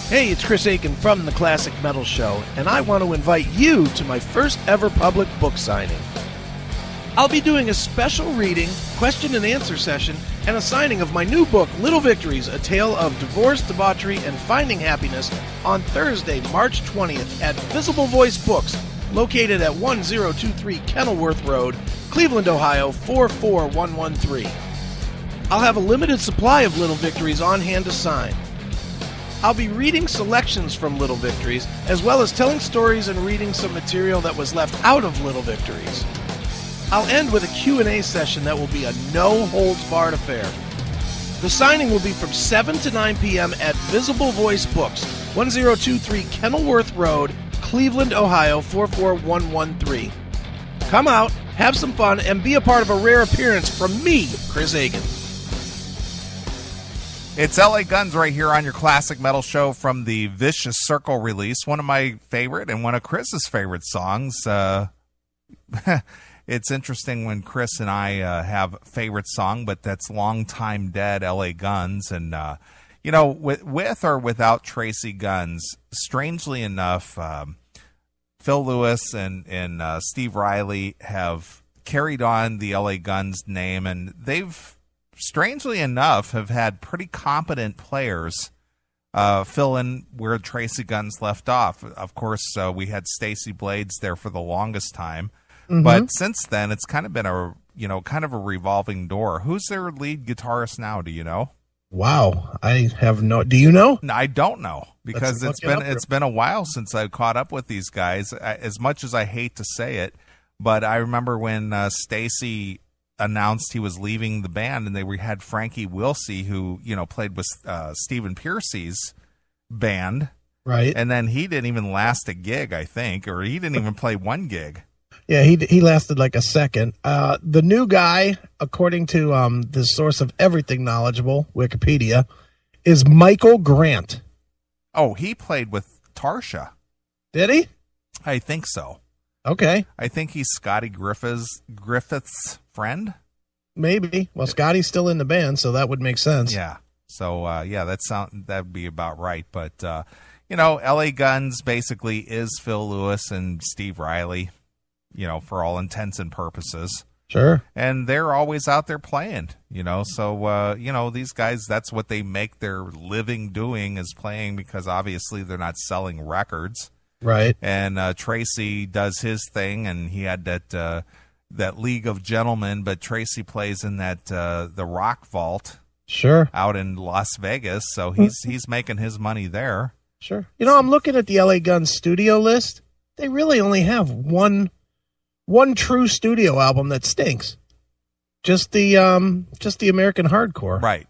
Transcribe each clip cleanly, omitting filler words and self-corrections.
Hey, it's Chris Aiken from the Classic Metal Show, and I want to invite you to my first ever public book signing. I'll be doing a special reading, question and answer session, and a signing of my new book, Little Victories, A Tale of Divorce, Debauchery, and Finding Happiness on Thursday, March 20th at Visible Voice Books, located at 1023 Kenilworth Road, Cleveland, Ohio, 44113. I'll have a limited supply of Little Victories on hand to sign. I'll be reading selections from Little Victories, as well as telling stories and reading some material that was left out of Little Victories. I'll end with a Q&A session that will be a no-holds-barred affair. The signing will be from 7 to 9 p.m. at Visible Voice Books, 1023 Kenilworth Road, Cleveland, Ohio, 44113. Come out, have some fun, and be a part of a rare appearance from me, Chris Aiken. It's LA Guns right here on your Classic Metal Show from the Vicious Circle release, one of my favorite and one of Chris's favorite songs. It's interesting when Chris and I have a favorite song, but that's Long Time Dead, LA Guns. And, with or without Tracy Guns, strangely enough, Phil Lewis and Steve Riley have carried on the LA Guns name, and they've, strangely enough, have had pretty competent players fill in where Tracy Guns left off. Of course, we had Stacey Blades there for the longest time. Mm-hmm. But since then, it's kind of been a revolving door. Who's their lead guitarist now? Do you know? Wow, I have no. Do you know? No, I don't know, because it's been a while since I caught up with these guys. As much as I hate to say it, but I remember when Stacey announced he was leaving the band, and they had Frankie Wilsey, who played with Stephen Pearcy's band, right? And then he didn't even last a gig, I think, or he didn't even play one gig. Yeah, he lasted like a second. The new guy, according to the source of everything knowledgeable, Wikipedia, is Michael Grant. Oh, he played with Tarsha. Did he? I think so. Okay. I think he's Scotty Griffith's friend. Maybe. Well, Scotty's still in the band, so that would make sense. Yeah. So, that'd be about right. But, LA Guns basically is Phil Lewis and Steve Riley, for all intents and purposes. Sure. And they're always out there playing, so, these guys, that's what they make their living doing, is playing, because obviously they're not selling records. Right. And Tracy does his thing, and he had that League of Gentlemen, but Tracy plays in that the Rock Vault. Sure. Out in Las Vegas, so he's making his money there. Sure. I'm looking at the LA Guns studio list. They really only have one true studio album that stinks. Just the American Hardcore. Right.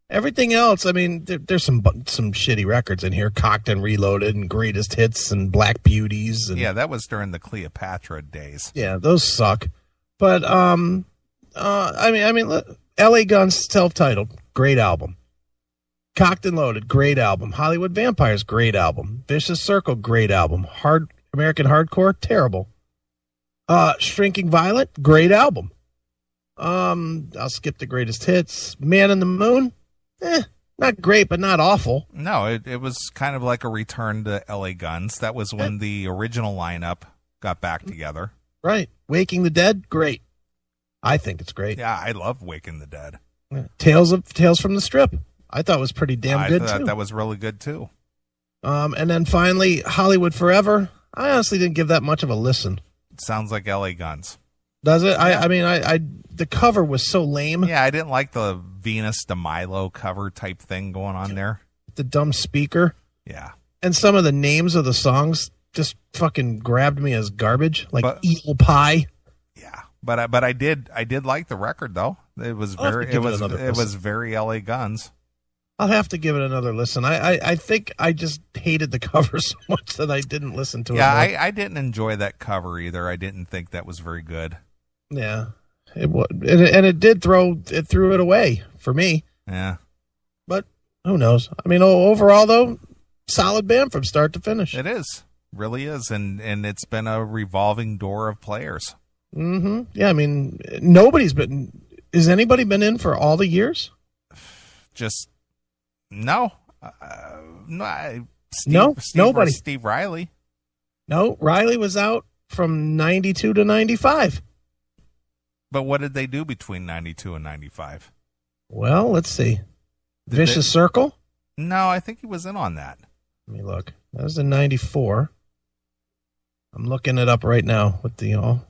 Everything else, I mean, there's some shitty records in here. Cocked and Reloaded and Greatest Hits and Black Beauties. And, yeah, that was during the Cleopatra days. Yeah, those suck. But LA Guns, self-titled, great album. Cocked and Loaded, great album. Hollywood Vampires, great album. Vicious Circle, great album. American Hardcore, terrible. Shrinking Violet, great album. I'll skip the Greatest Hits. Man in the Moon, not great, but not awful. No, it was kind of like a return to LA Guns. That was when the original lineup got back together. Right. Waking the Dead, great. I think it's great. Yeah, I love Waking the Dead. Yeah. Tales from the Strip, I thought was pretty damn good, too. That was really good, too. And then finally, Hollywood Forever. I honestly didn't give that much of a listen. It sounds like LA Guns. Does it? Yeah. The cover was so lame. Yeah, I didn't like the Venus de Milo cover type thing going on there. The dumb speaker. Yeah. And some of the names of the songs just fucking grabbed me as garbage, like Eel Pie. Yeah, but I did like the record though. It was very LA Guns. I'll have to give it another listen. I think I just hated the cover so much that I didn't listen to it. Yeah, I didn't enjoy that cover either. I didn't think that was very good. Yeah, it threw it away for me. Yeah, but who knows? I mean, overall though, solid band from start to finish. It is, really is, and it's been a revolving door of players. Mm-hmm. Yeah, I mean, has anybody been in for all the years? Just no. Nobody. Steve Riley. No, Riley was out from 92 to 95. But what did they do between 92 and 95? Well, let's see. Vicious Circle? No, I think he was in on that. Let me look. That was in 94. I'm looking it up right now with the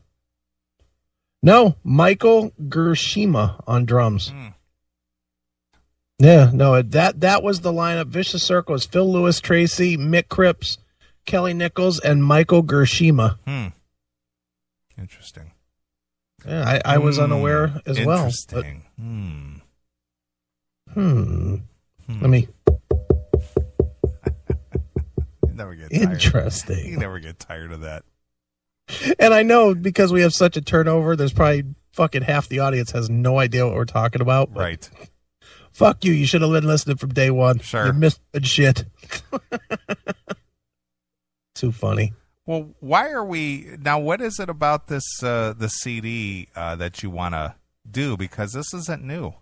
No, Michael Gershima on drums. Yeah, no, that was the lineup. Vicious Circle was Phil Lewis, Tracy, Mick Cripps, Kelly Nichols, and Michael Gershima. Interesting. Yeah, I was unaware as well. Interesting. Let me. You never get tired. Interesting. You never get tired of that. And I know because we have such a turnover, there's probably fucking half the audience has no idea what we're talking about. Right. Fuck you. You should have been listening from day one. Sure. You missed good shit. Too funny. Well, why are we now? What is it about this the CD that you want to do? Because this isn't new.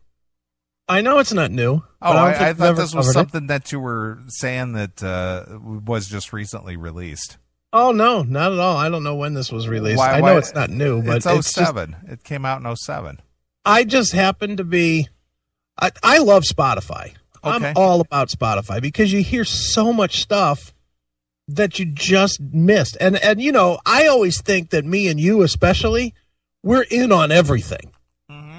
I know it's not new. Oh, I thought this was something that you were saying that was just recently released. Oh, no, not at all. I don't know when this was released. I know it's not new, but it's 07. It came out in 07. I just happen to be. I love Spotify. Okay. I'm all about Spotify because you hear so much stuff that you just missed. And you know, I always think that me and you especially, we're in on everything.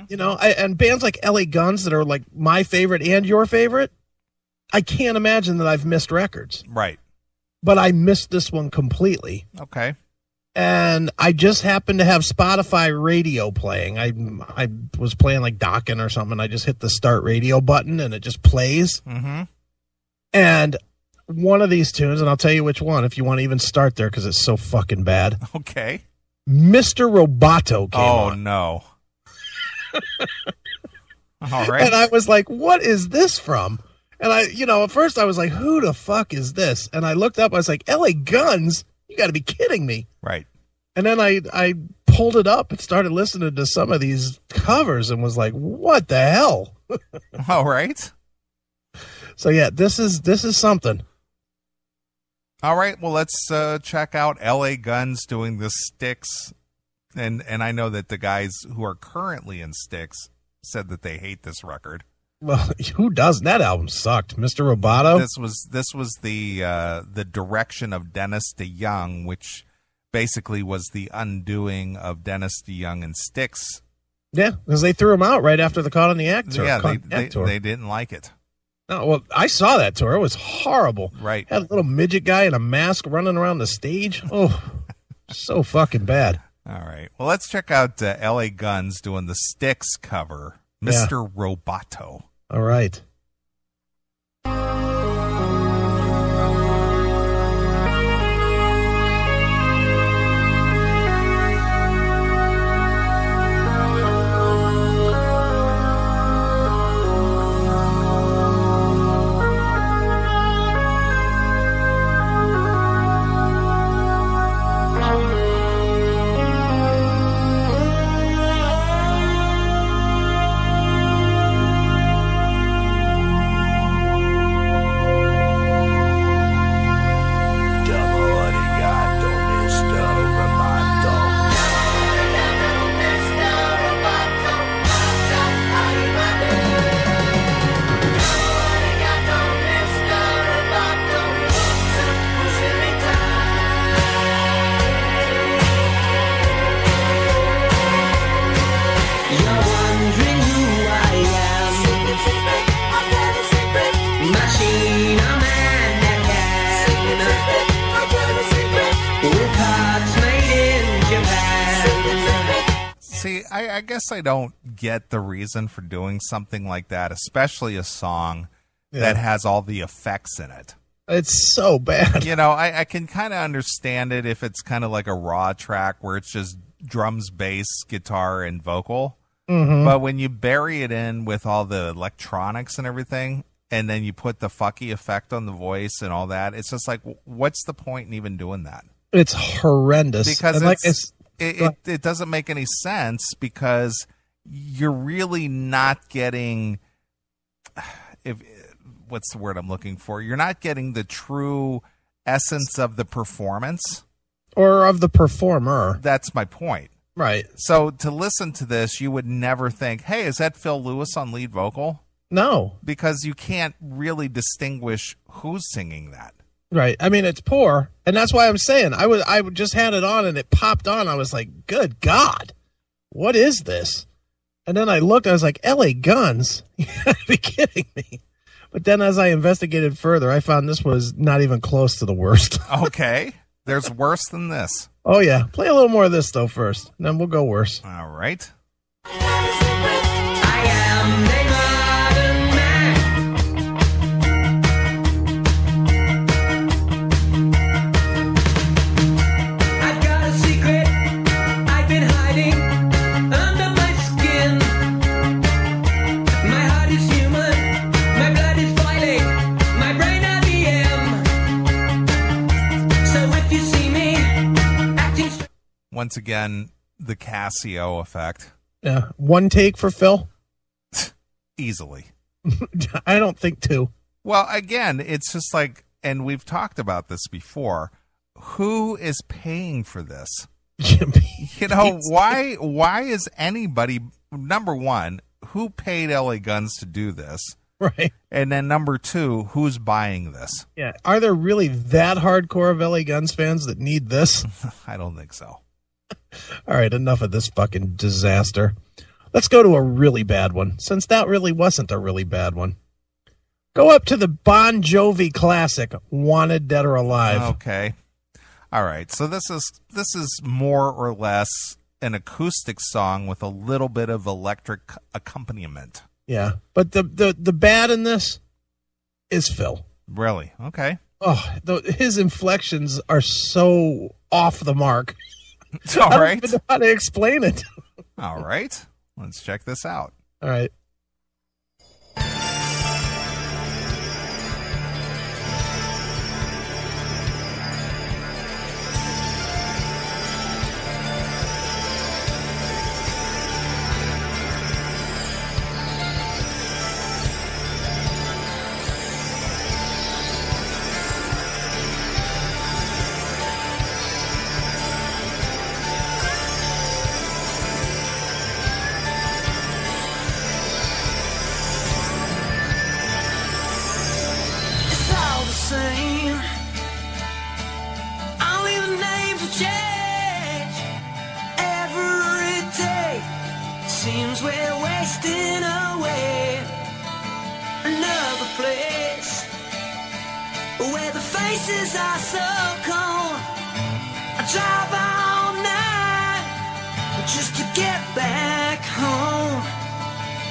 You know, and bands like LA Guns that are like my favorite and your favorite, I can't imagine that I've missed records. Right. But I missed this one completely. Okay. And I just happened to have Spotify radio playing. I was playing like Dockin' or something. I just hit the start radio button and it just plays. And one of these tunes, and I'll tell you which one if you want to even start there because it's so fucking bad. Okay. Mr. Roboto came on. Oh, no. All right. And I was like, what is this from? And at first I was like, who the fuck is this? And I looked up, I was like, LA Guns? You got to be kidding me. Right. And then I pulled it up and started listening to some of these covers and was like, what the hell? All right. So, yeah, this is something. All right. Well, let's check out LA Guns doing the Styx. And I know that the guys who are currently in Styx said that they hate this record. Well, who doesn't? That album sucked. Mr. Roboto? This was the direction of Dennis DeYoung, which basically was the undoing of Dennis DeYoung and Styx. Yeah, because they threw him out right after the Caught on the Act tour. Yeah, they didn't like it. No, well, I saw that tour. It was horrible. Right. Had a little midget guy in a mask running around the stage. Oh, so fucking bad. All right. Well, let's check out LA Guns doing the Styx cover, Mr. Roboto. All right. I guess I don't get the reason for doing something like that, especially a song that has all the effects in it. It's so bad. You know, I can kind of understand it if it's kind of like a raw track where it's just drums, bass, guitar, and vocal. But when you bury it in with all the electronics and everything, and then you put the fucky effect on the voice and all that, it's just like, what's the point in even doing that? It's horrendous. Because it doesn't make any sense because you're really not getting what's the word I'm looking for? You're not getting the true essence of the performance. Or of the performer. That's my point. Right. So to listen to this, you would never think, hey, is that Phil Lewis on lead vocal? No. Because you can't really distinguish who's singing that. Right. I mean, it's poor. And that's why I'm saying I just had it on and it popped on. I was like, good God, what is this? And then I looked, I was like, LA Guns? You gotta be kidding me. But then as I investigated further, I found this was not even close to the worst. Okay. There's worse than this. Oh, yeah. Play a little more of this, though, first. And then we'll go worse. All right. I am the modern man. I've got a secret I've been hiding under my skin. My heart is human, my blood is boiling, my brain IBM. So if you see me acting... Once again, the Casio effect. Yeah. One take for Phil? Easily. I don't think two. Well, again, it's just like, and we've talked about this before, who is paying for this? You know, why is anybody, number one, who paid LA Guns to do this? Right. And then number two, who's buying this? Yeah. Are there really that hardcore of LA Guns fans that need this? I don't think so. All right, enough of this fucking disaster. Let's go to a really bad one, since that really wasn't a really bad one. Go up to the Bon Jovi classic, Wanted Dead or Alive. Okay. All right. So this is more or less an acoustic song with a little bit of electric accompaniment. Yeah, but the bad in this is Phil. Really? Okay. Oh, his inflections are so off the mark. All I don't right. even know how to explain it. All right. Let's check this out. All right. It's all the same. Only the names will change. Every day seems we're wasting away. Another place where the faces are so cold. I drive all night just to get back home.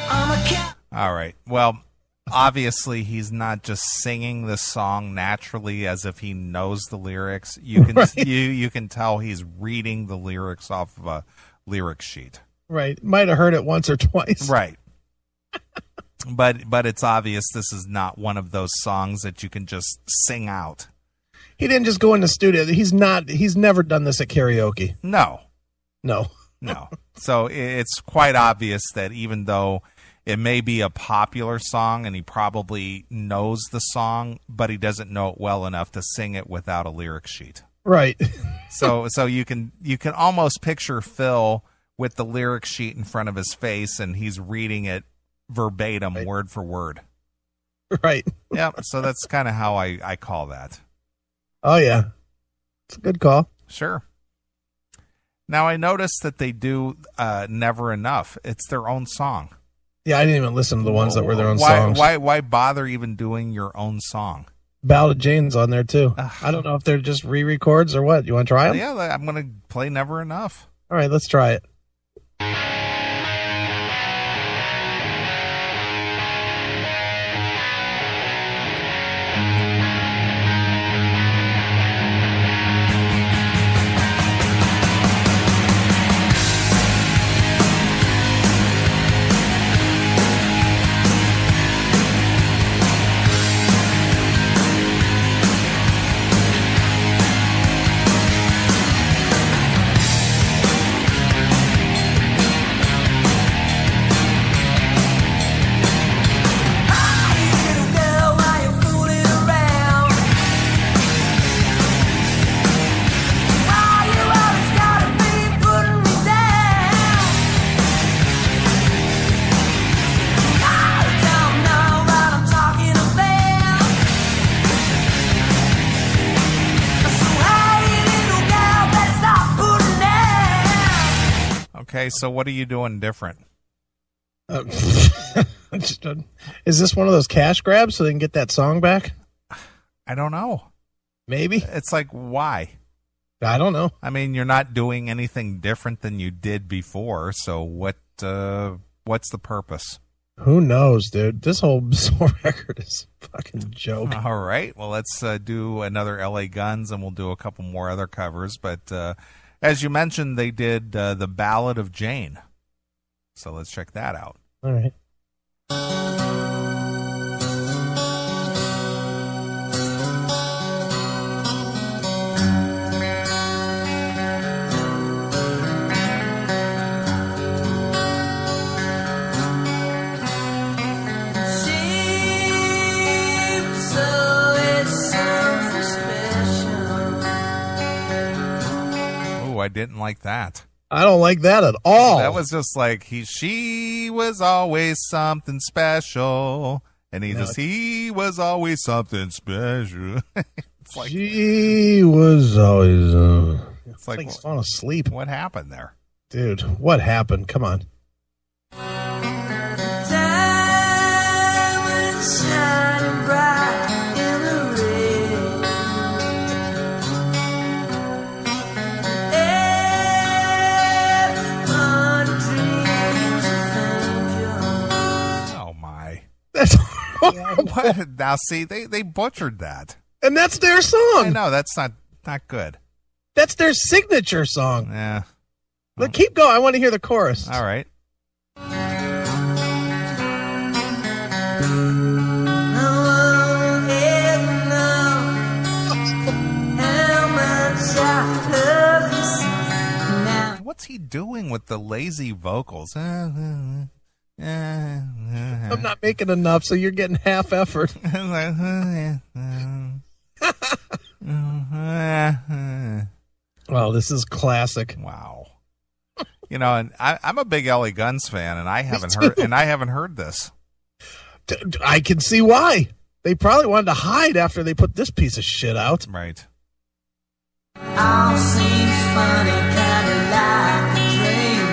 I'm a cat. All right. Well, obviously he's not just singing the song naturally as if he knows the lyrics. You can Right. you can tell he's reading the lyrics off of a lyric sheet. Right. Might have heard it once or twice. Right. But it's obvious this is not one of those songs that you can just sing out. He didn't just go in the studio. He's never done this at karaoke. No. No. No. So it's quite obvious that even though it may be a popular song and he probably knows the song, but he doesn't know it well enough to sing it without a lyric sheet. Right. So you can almost picture Phil with the lyric sheet in front of his face and he's reading it verbatim, Right. word for word. Right. Yeah, so that's kind of how I call that. Oh, yeah. It's a good call. Sure. Now I noticed that they do Never Enough. It's their own song. Yeah, I didn't even listen to the ones that were their own why, songs. Why bother even doing your own song? Ballad of Jane's on there, too. Ugh. I don't know if they're just re-records or what. You want to try them? Yeah, I'm going to play Never Enough. All right, let's try it. Okay, so what are you doing different? Is this one of those cash grabs so they can get that song back? I don't know. Maybe. It's like, why? I don't know. I mean, you're not doing anything different than you did before, so what's the purpose? Who knows, dude? This whole record is a fucking joke. All right, well, let's do another LA Guns, and we'll do a couple more other covers. But as you mentioned, they did The Ballad of Jane. So let's check that out. All right. Oh, I didn't like that. I don't like that at all. That was just like she was always something special, and he was always something special. It's like she was always. It's like he's falling asleep. What happened there, dude? What happened? Come on. Diamonds shining bright in the rain. Everyone dreams of angels. Oh my! That's horrible. What? Now see, they butchered that, and that's their song. I know that's not good. That's their signature song. Yeah. But keep going. I want to hear the chorus. All right. What's he doing with the lazy vocals? I'm not making enough, so you're getting half effort. Well, this is classic. Wow. You know, and I'm a big LA Guns fan, and I haven't heard this. I can see why. They probably wanted to hide after they put this piece of shit out. Right. All seems funny, kinda like a dream.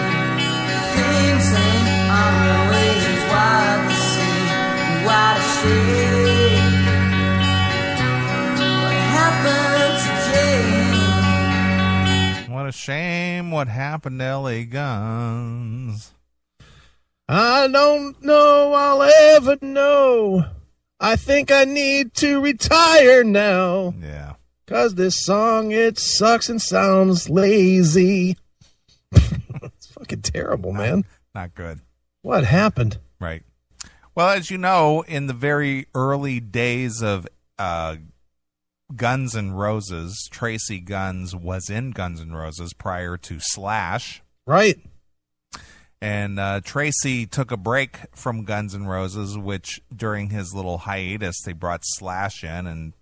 Things ain't always what they seem. What a shame. What happened to Jane? What a shame what happened to LA Guns. I don't know I'll ever know. I think I need to retire now. Yeah. 'Cause this song, it sucks and sounds lazy. It's fucking terrible, man. Not good. What happened? Right. Well, as you know, in the very early days of Guns N' Roses, Tracy Guns was in Guns N' Roses prior to Slash. Right. And Tracy took a break from Guns N' Roses, which during his little hiatus, they brought Slash in, and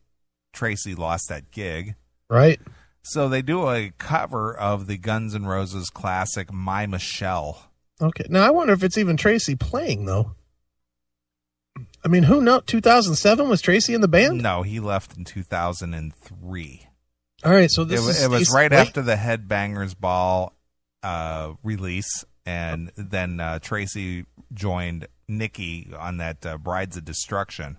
Tracy lost that gig. Right. So they do a cover of the Guns N' Roses classic, My Michelle. Okay. Now, I wonder if it's even Tracy playing, though. I mean, who knows? 2007, was Tracy in the band? No, he left in 2003. All right, so it was right after the Headbangers Ball release, and then Tracy joined Nikki on that Brides of Destruction.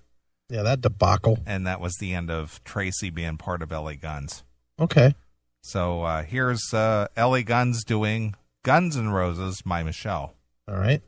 Yeah, that debacle. And that was the end of Tracy being part of LA Guns. Okay. So here's LA Guns doing Guns N' Roses, My Michelle. All right.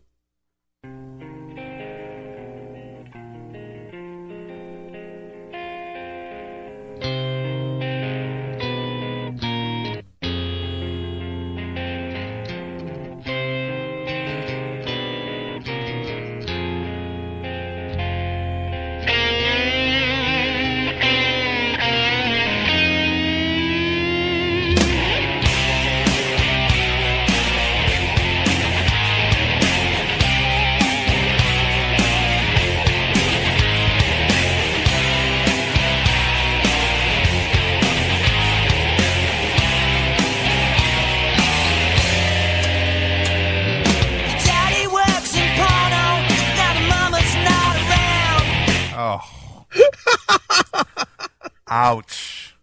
Ouch.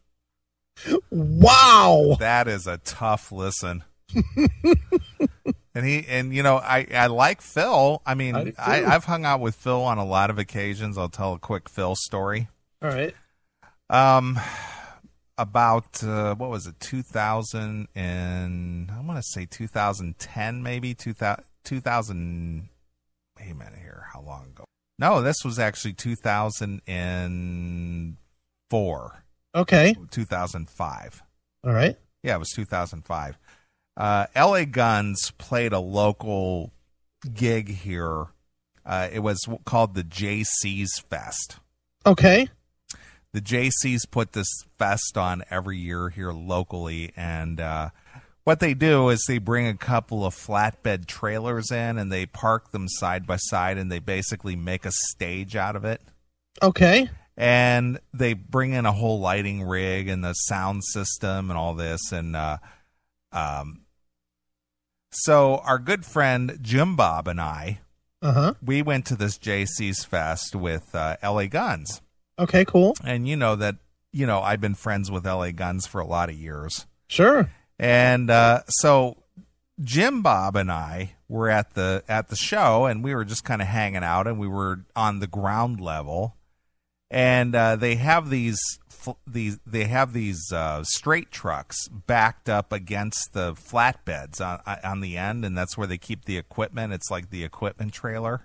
Wow. That is a tough listen. And you know, I like Phil. I mean, I do too. I've hung out with Phil on a lot of occasions. I'll tell a quick Phil story. All right. About what was it, 2000 and I want to say 2010, maybe 2000. Wait a minute here, how long ago? No, this was actually 2004. Okay. 2005. All right. Yeah, it was 2005. LA Guns played a local gig here. It was called the JC's Fest. Okay. The JC's put this fest on every year here locally, and what they do is they bring a couple of flatbed trailers in, and they park them side by side, and they basically make a stage out of it. Okay. And they bring in a whole lighting rig and the sound system and all this, and so our good friend Jim Bob and I, we went to this JC's Fest with LA Guns. Okay, cool. And you know that, you know, I've been friends with LA Guns for a lot of years. Sure. And so Jim Bob and I were at the show, and we were just kind of hanging out, and we were on the ground level. And they have these straight trucks backed up against the flatbeds on the end, and that's where they keep the equipment. It's like the equipment trailer,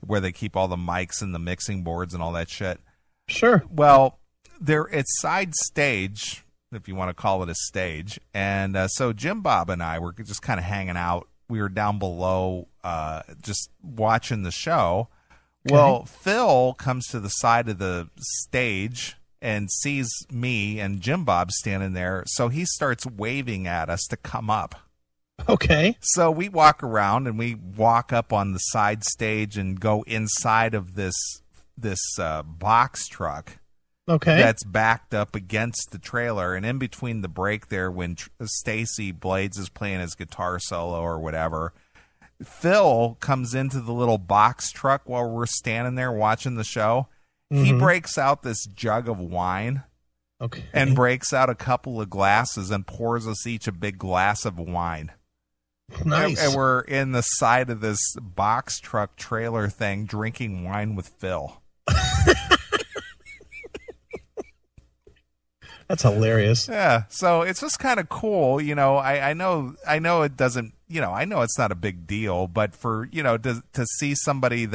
where they keep all the mics and the mixing boards and all that shit. Sure. Well, it's side stage, if you want to call it a stage, and so Jim Bob and I were just kind of hanging out. We were down below, just watching the show. Okay. Well, Phil comes to the side of the stage and sees me and Jim Bob standing there, so he starts waving at us to come up. Okay. So we walk around, and we walk up on the side stage and go inside of this box truck. Okay. That's backed up against the trailer, and in between the break there, when Stacy Blades is playing his guitar solo or whatever, Phil comes into the little box truck while we're standing there watching the show. He breaks out this jug of wine, and breaks out a couple of glasses and pours us each a big glass of wine. Nice. And we're in the side of this box truck trailer thing drinking wine with Phil. That's hilarious. Yeah, so it's just kind of cool, you know. I know it doesn't, you know, I know it's not a big deal, but for, you know, to see somebody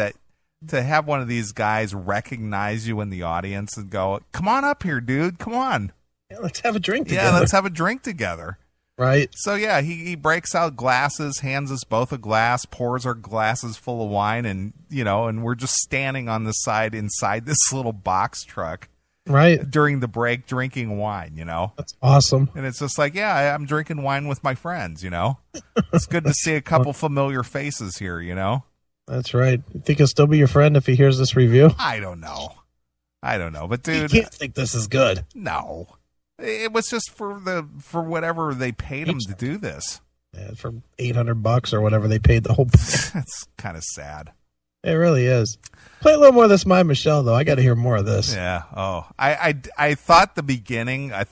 to have one of these guys recognize you in the audience and go, "Come on up here, dude, come on, yeah, let's have a drink together." Yeah, let's have a drink together. Right. So yeah, he breaks out glasses, hands us both a glass, pours our glasses full of wine, and you know, and we're just standing on the side inside this little box truck. Right. During the break, drinking wine, you know. That's awesome. And it's just like, yeah, I'm drinking wine with my friends, you know. It's good to see a couple familiar faces here, you know. That's right. You think he'll still be your friend if he hears this review? I don't know. But dude, you can't think this is good. No. It was just for whatever they paid him to do this. Yeah, for $800 or whatever they paid the whole. That's kind of sad. It really is. Play a little more of this My Michelle, though. I got to hear more of this. Yeah. Oh, I thought the beginning, I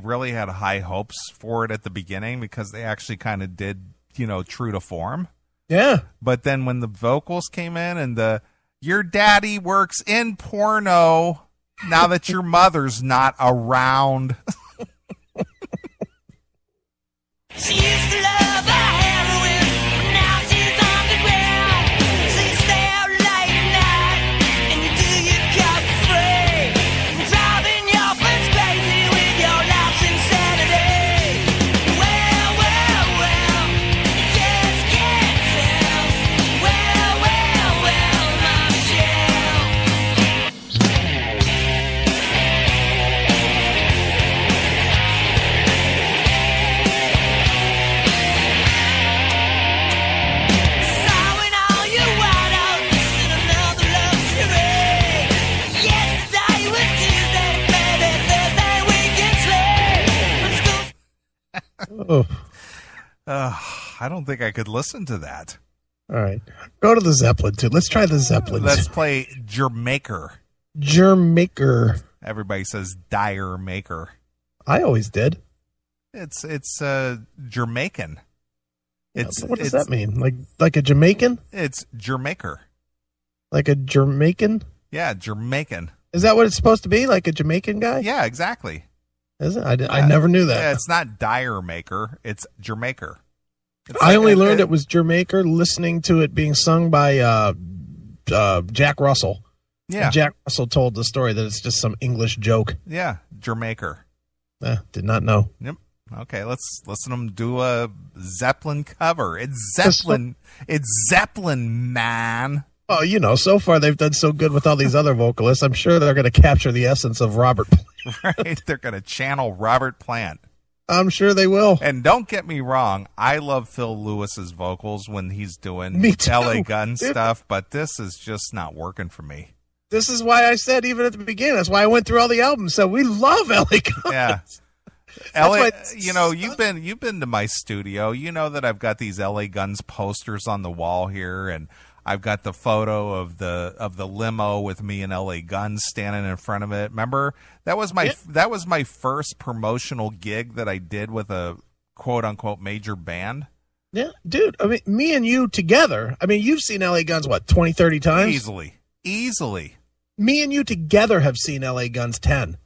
really had high hopes for it at the beginning because they actually kind of did, you know, true to form. Yeah. But then when the vocals came in and your daddy works in porno now that your mother's not around. She used to love the heroin, but now she's on the ground. So you stay out late at night, and you do your cup free. Driving your friends crazy with your life's insanity. Well, you just can't tell. Well, my Michelle. Oh. I don't think I could listen to that. All right. Go to the Zeppelin, too. Let's try the Zeppelin. Let's play Jamaica. Jamaica. Everybody says Dire Maker. I always did. It's Jamaican. What does that mean? Like a Jamaican? It's Jamaica. Like a Jamaican? Yeah, Jamaican. Is that what it's supposed to be? Like a Jamaican guy? Yeah, exactly. Is it? I never knew that. Yeah, it's not Dire Maker. It's Jamaica. I only learned it was Jamaica listening to it being sung by Jack Russell. Yeah. And Jack Russell told the story that it's just some English joke. Yeah, Jamaica. Did not know. Yep. Okay, let's listen to them do a Zeppelin cover. It's Zeppelin. It's Zeppelin, man. Oh, so far they've done so good with all these other vocalists. I'm sure they're going to capture the essence of Robert Plant. Right? They're going to channel Robert Plant. I'm sure they will. And don't get me wrong, I love Phil Lewis's vocals when he's doing Me too. LA Gun stuff, but this is just not working for me. This is why I said even at the beginning. That's why I went through all the albums. So we love LA Guns. Yeah. LA, you've been to my studio. You know that I've got these LA Guns posters on the wall here, and I've got the photo of the limo with me and LA Guns standing in front of it. Remember, that was my first promotional gig that I did with a quote unquote major band. Yeah, dude. I mean, me and you together. I mean, you've seen LA Guns what 20, 30 times? Easily. Me and you together have seen LA Guns 10.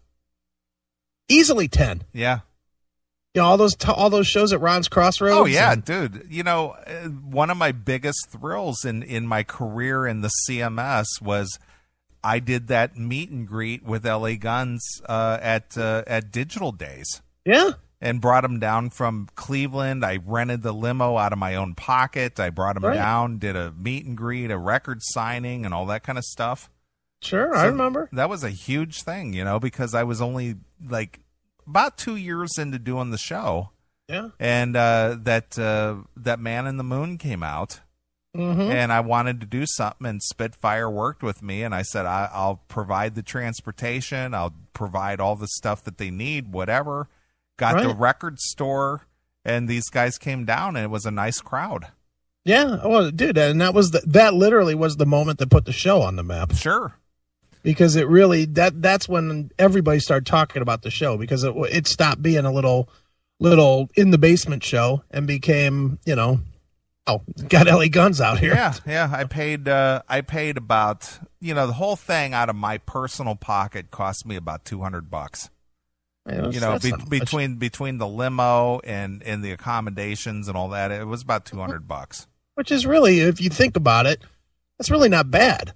Easily 10. Yeah. All those shows at Ron's Crossroads. Oh yeah, dude. One of my biggest thrills in my career in the CMS was I did that meet and greet with LA Guns at Digital Days. Yeah. And brought them down from Cleveland. I rented the limo out of my own pocket. I brought them down, did a meet and greet, a record signing, and all that kind of stuff. Sure, I remember. That was a huge thing, because I was only like about 2 years into doing the show. Yeah. And that Man in the Moon came out. Mm-hmm. And I wanted to do something, and Spitfire worked with me, and I said, I'll provide the transportation. I'll provide all the stuff that they need, whatever. Got the record store, and these guys came down, and it was a nice crowd. Yeah, well, dude, and that literally was the moment that put the show on the map. Sure, because it really that's when everybody started talking about the show, because it stopped being a little in the basement show and became got LA Guns out here. Yeah. I paid about the whole thing out of my personal pocket cost me about $200. Between the limo and the accommodations and all that, it was about $200. Which is really, if you think about it, that's really not bad.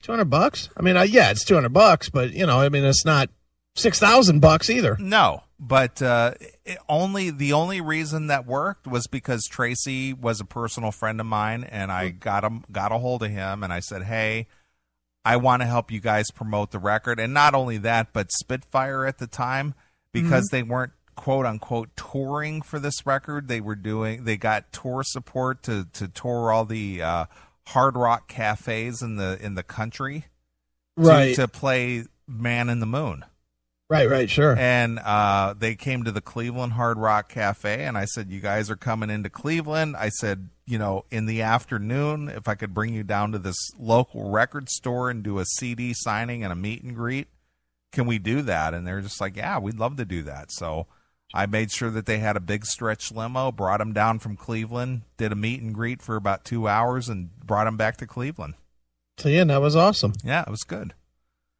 $200. I mean, it's $200, but it's not $6,000 either. No, but the only reason that worked was because Tracy was a personal friend of mine, and I got a hold of him, and I said, hey, I want to help you guys promote the record. And not only that, but Spitfire at the time, because they weren't quote unquote touring for this record, they got tour support to tour all the hard rock cafes in the country, to play Man in the Moon. Right, sure. And they came to the Cleveland Hard Rock Cafe, and I said, you guys are coming into Cleveland. I said, in the afternoon, if I could bring you down to this local record store and do a CD signing and a meet and greet, can we do that? And they're just like, yeah, we'd love to do that. So I made sure that they had a big stretch limo, brought them down from Cleveland, did a meet and greet for about 2 hours, and brought them back to Cleveland. So, yeah, that was awesome. Yeah, it was good.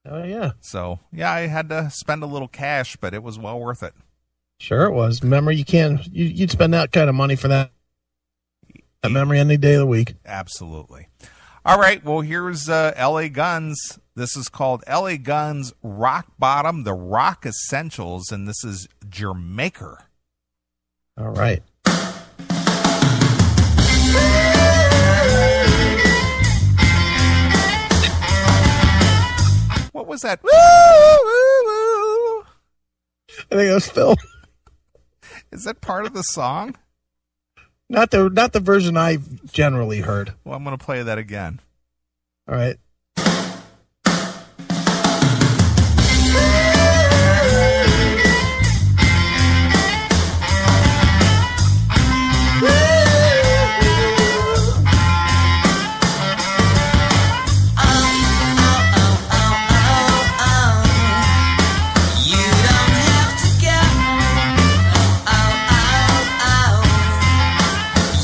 Oh, yeah. So, yeah, I had to spend a little cash, but it was well worth it. Sure it was. Remember, you'd spend that kind of money for that memory any day of the week. Absolutely. All right, well, here's LA Guns. This is called LA Guns Rock Bottom, the Rock Essentials, and this is Jamaica. All right. What was that? Woo, woo, woo. I think it was Phil. Is that part of the song? Not the version I've generally heard. Well, I'm going to play that again. All right.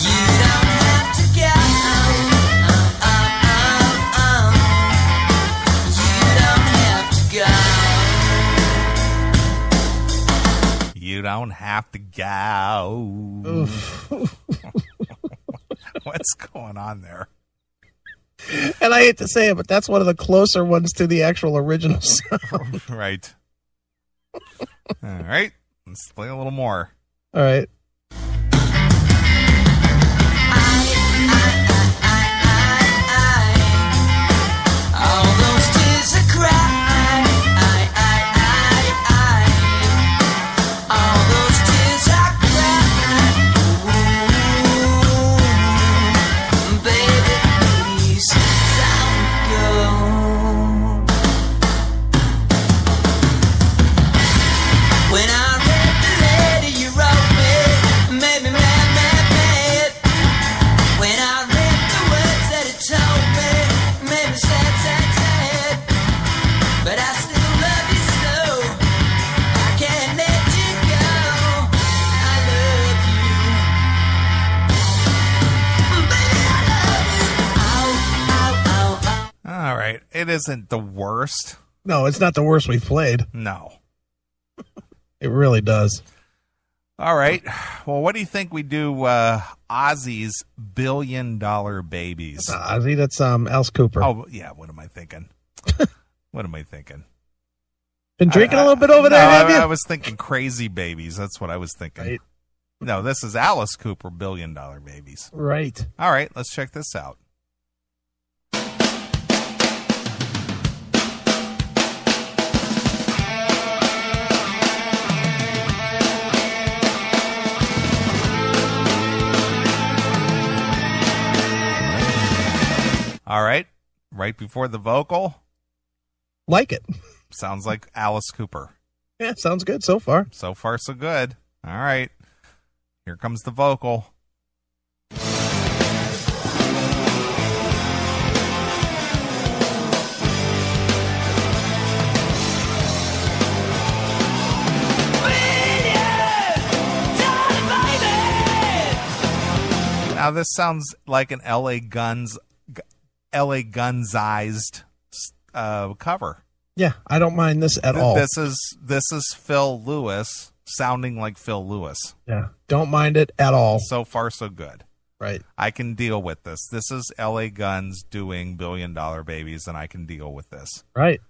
You don't have to go. What's going on there? And I hate to say it, but that's one of the closer ones to the actual original sound. Right. All right. Let's play a little more. All right. All those tears I cried, all those tears I cried, baby, please don't go. When I read the letter you wrote me, made me mad, mad, mad. When I read the words that it told me, made me sad, sad, sad. But I still love you so, I can't let you go. I love you, baby, I love you. Ow, ow, ow, ow. All right. It isn't the worst. No, it's not the worst we've played. No. It really does. All right. Well, what do you think we do Ozzy's $1 Billion Babies? Ozzy, that's Alice Cooper. Oh, yeah. What am I thinking? What am I thinking? Been drinking a little bit over there, have you? I was thinking Crazy Babies. That's what I was thinking. Right. No, this is Alice Cooper, $1 Billion Babies. Right. All right. Let's check this out. All right. Right before the vocal, Like it. sounds like Alice Cooper. Yeah, sounds good so far. So far, so good. All right. Here comes the vocal. Now, this sounds like an LA Guns-ized cover. Yeah, I don't mind this at all. This is Phil Lewis sounding like Phil Lewis. Yeah, don't mind it at all. So far, so good. Right. I can deal with this. This is LA Guns doing $1 Billion Babies, and I can deal with this. Right.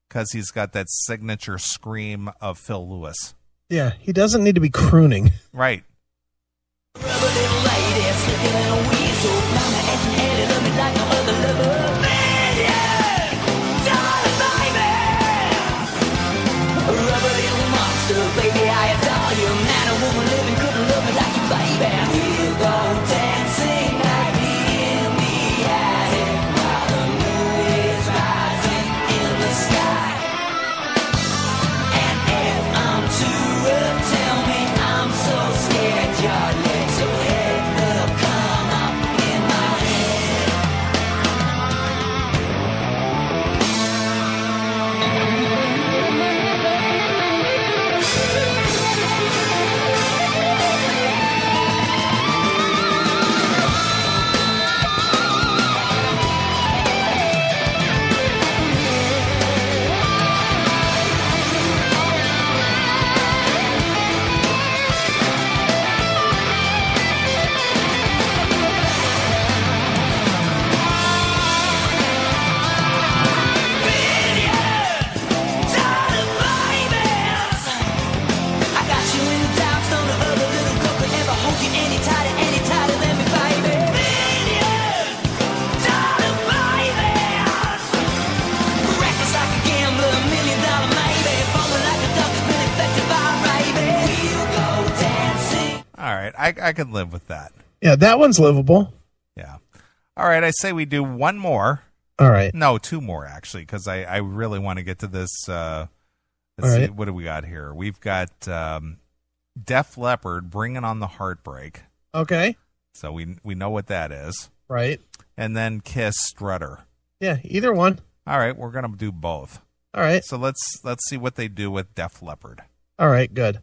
Because he's got that signature scream of Phil Lewis. Yeah, he doesn't need to be crooning. Right. Rubber little lady, slipping in a weasel, mama acting headed of me like no other lover. Million dollar baby, a rubber little monster, baby, I adore you. Man or woman living couldn't love me like you, baby. We'll go dancing like in the attic while the moon is rising in the sky. And if I'm too rough, tell me I'm so scared your legs so head will come up in my head. I got you in the down, stone the other little girl could never hold you any tighter than me, baby. $1 billion babies, reckless like a gambler, $1 million maybe, falling like a duck, been infected by rabies. We'll go dancing. All right. I can live with that. Yeah, that one's livable. Yeah. All right. I say we do one more. All right. No, two more, actually, because I really want to get to this. Let's All see. right. What do we got here? We've got Def Leppard, Bringing on the Heartbreak. Okay. So we know what that is. Right. And then Kiss, Strutter. Yeah, either one. All right. We're going to do both. All right. So let's see what they do with Def Leppard. All right, good.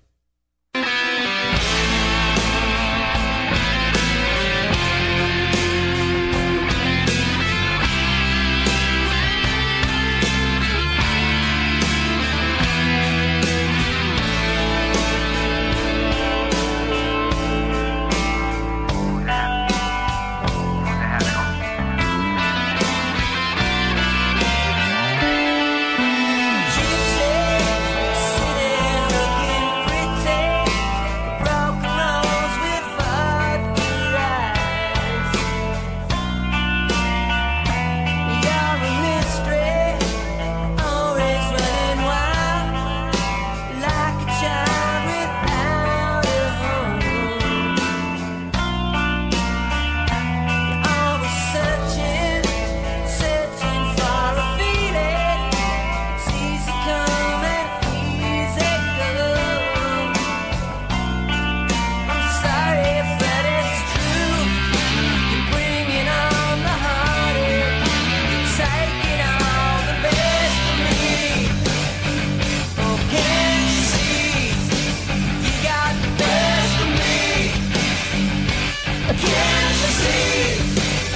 Can't you see?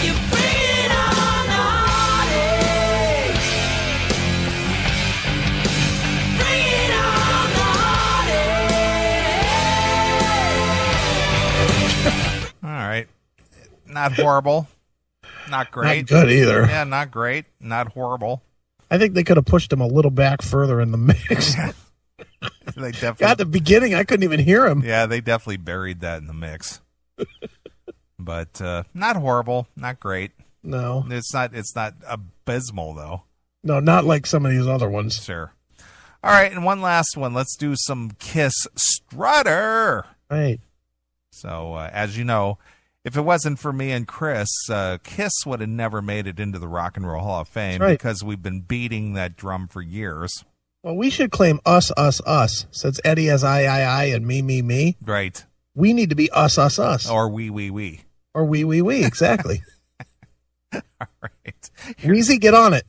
You bring it on the heartache. Bring it on the heartache. All right. Not horrible. Not great. Not good either. Yeah, not great. Not horrible. I think they could have pushed him a little back further in the mix. They definitely. God, at the beginning, I couldn't even hear him. Yeah, they definitely buried that in the mix. But not horrible, not great. No. It's not abysmal though. No, not like some of these other ones. Sure. All right, and one last one. Let's do some Kiss Strutter. Right. So, as you know, if it wasn't for me and Chris, Kiss would have never made it into the Rock and Roll Hall of Fame because we've been beating that drum for years. Well, we should claim us, since Eddie has I, and me. Right. We need to be us. Or we. Or we, exactly. All right. Weezy, get on it.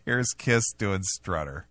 Here's Kiss doing Strutter.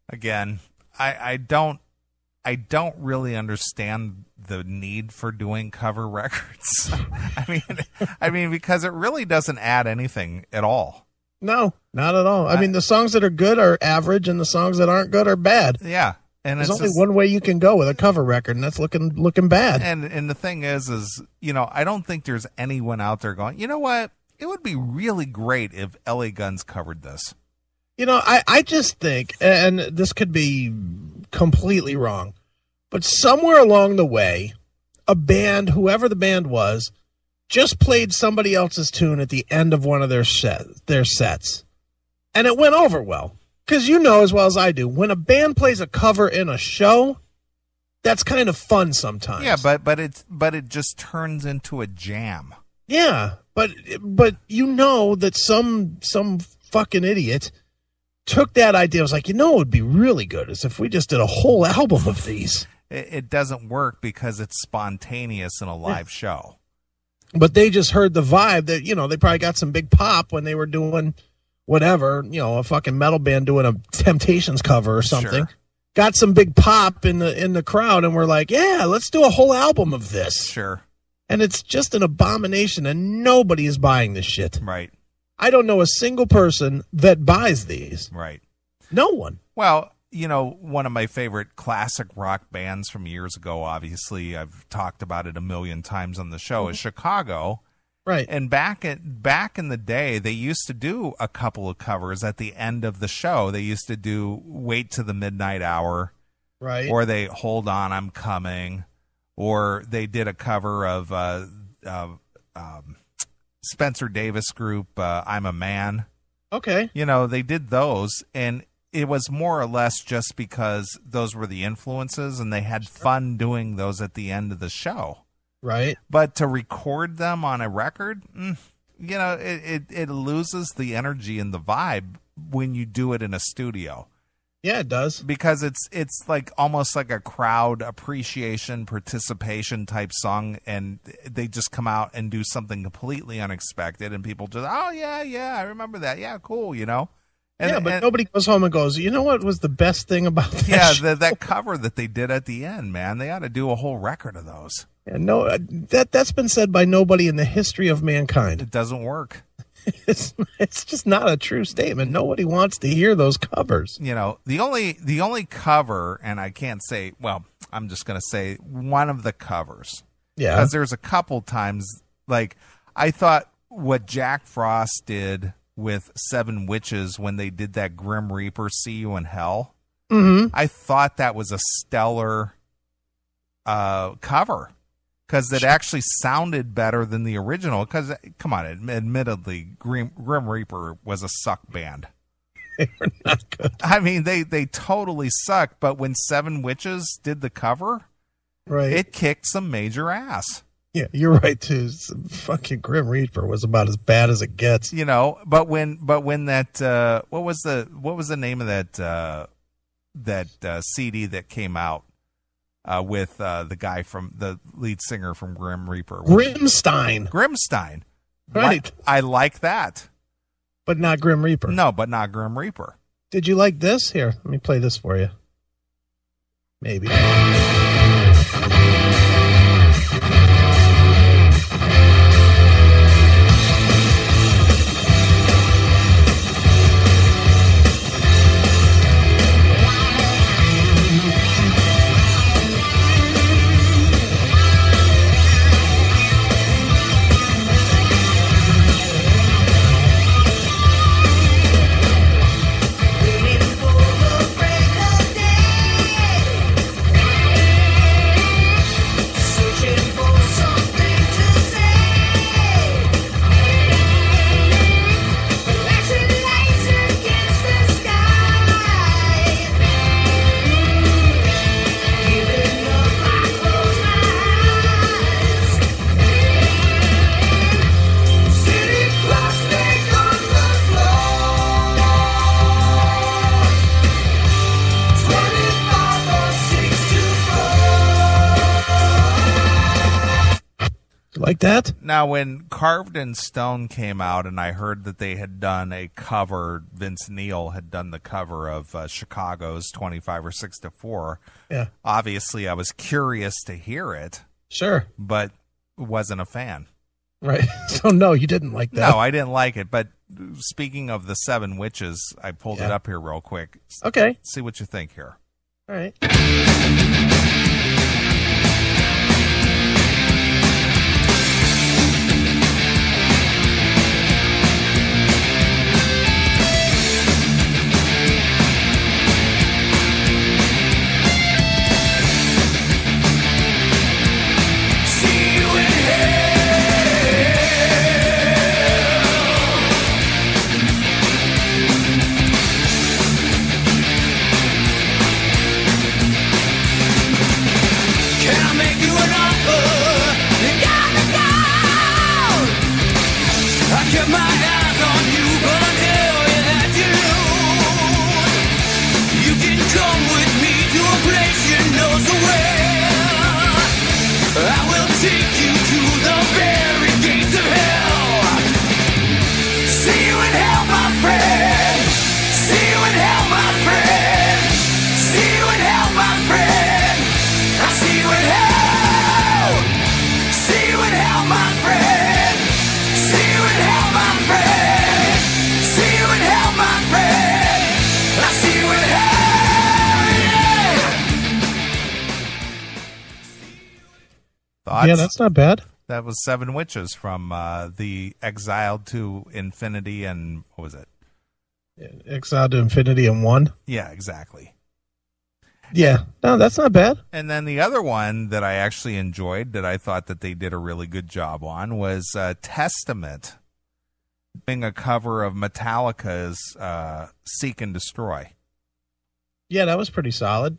Again, I don't really understand the need for doing cover records. I mean, because it really doesn't add anything at all. No, not at all. I mean, the songs that are good are average, and the songs that aren't good are bad. Yeah, and there's only one way you can go with a cover record, and that's looking bad. And the thing is, I don't think there's anyone out there going, you know what? It would be really great if LA Guns covered this. I just think, and this could be completely wrong, but somewhere along the way, a band, whoever the band was, just played somebody else's tune at the end of one of their sets. And it went over well. Because you know as well as I do, when a band plays a cover in a show, that's kind of fun sometimes. Yeah, but it just turns into a jam. Yeah, but you know that some fucking idiot took that idea, was like, it would be really good is if we just did a whole album of these. It doesn't work because it's spontaneous in a live show. But they just heard the vibe that, they probably got some big pop when they were doing whatever, a fucking metal band doing a Temptations cover or something. Sure. Got some big pop in the crowd, and we're like, yeah, let's do a whole album of this. Sure. And it's just an abomination, and nobody is buying this shit. Right. I don't know a single person that buys these. Right. No one. Well, one of my favorite classic rock bands from years ago, obviously, I've talked about it a million times on the show, is Chicago. Right. And back in the day, they used to do a couple of covers at the end of the show. They used to do Wait to the Midnight Hour. Right. Or they Hold On, I'm Coming. Or they did a cover of Spencer Davis group, I'm a Man. Okay. They did those, and it was more or less just because those were the influences, and they had fun doing those at the end of the show. Right. But to record them on a record, it loses the energy and the vibe when you do it in a studio. Yeah, it does. Because it's like almost like a crowd appreciation, participation type song, and they just come out and do something completely unexpected, and people just, oh, yeah, I remember that. Yeah, cool, And, but nobody goes home and goes, you know what was the best thing about that? Yeah, that cover that they did at the end, man. They ought to do a whole record of those. Yeah, no, that's been said by nobody in the history of mankind. It doesn't work. It's just not a true statement. Nobody wants to hear those covers. The only cover, and I can't say, well, I'm just going to say one of the covers Yeah. Because there's a couple times, like, I thought what Jack Frost did with Seven Witches when they did that Grim Reaper See You in Hell, I thought that was a stellar cover. Because it actually sounded better than the original. Because, come on, admittedly, Grim Reaper was a suck band. They were not good. I mean, they totally sucked. But when Seven Witches did the cover, Right. it kicked some major ass. Yeah, you're right too. Fucking Grim Reaper was about as bad as it gets. You know, but when that what was the name of that CD that came out with the guy from the lead singer from Grim Reaper, Grimstein, right? I like that, but not Grim Reaper. No, but not Grim Reaper. Did you like this? Here, let me play this for you. Maybe. Like that? Now, when Carved in Stone came out, and I heard that they had done a cover, Vince Neil had done the cover of Chicago's 25 or 6 to 4. Yeah. Obviously, I was curious to hear it, Sure. but wasn't a fan. Right. So, no, you didn't like that. No, I didn't like it. But speaking of the Seven Witches, I pulled it up here real quick. Okay. See what you think here. All right. Thoughts? Yeah, that's not bad. That was Seven Witches from the Exiled to Infinity and what was it? Exiled to Infinity and 1. Yeah, exactly. Yeah. No, that's not bad. And then the other one that I actually enjoyed that I thought that they did a really good job on was Testament, being a cover of Metallica's Seek and Destroy. Yeah, that was pretty solid.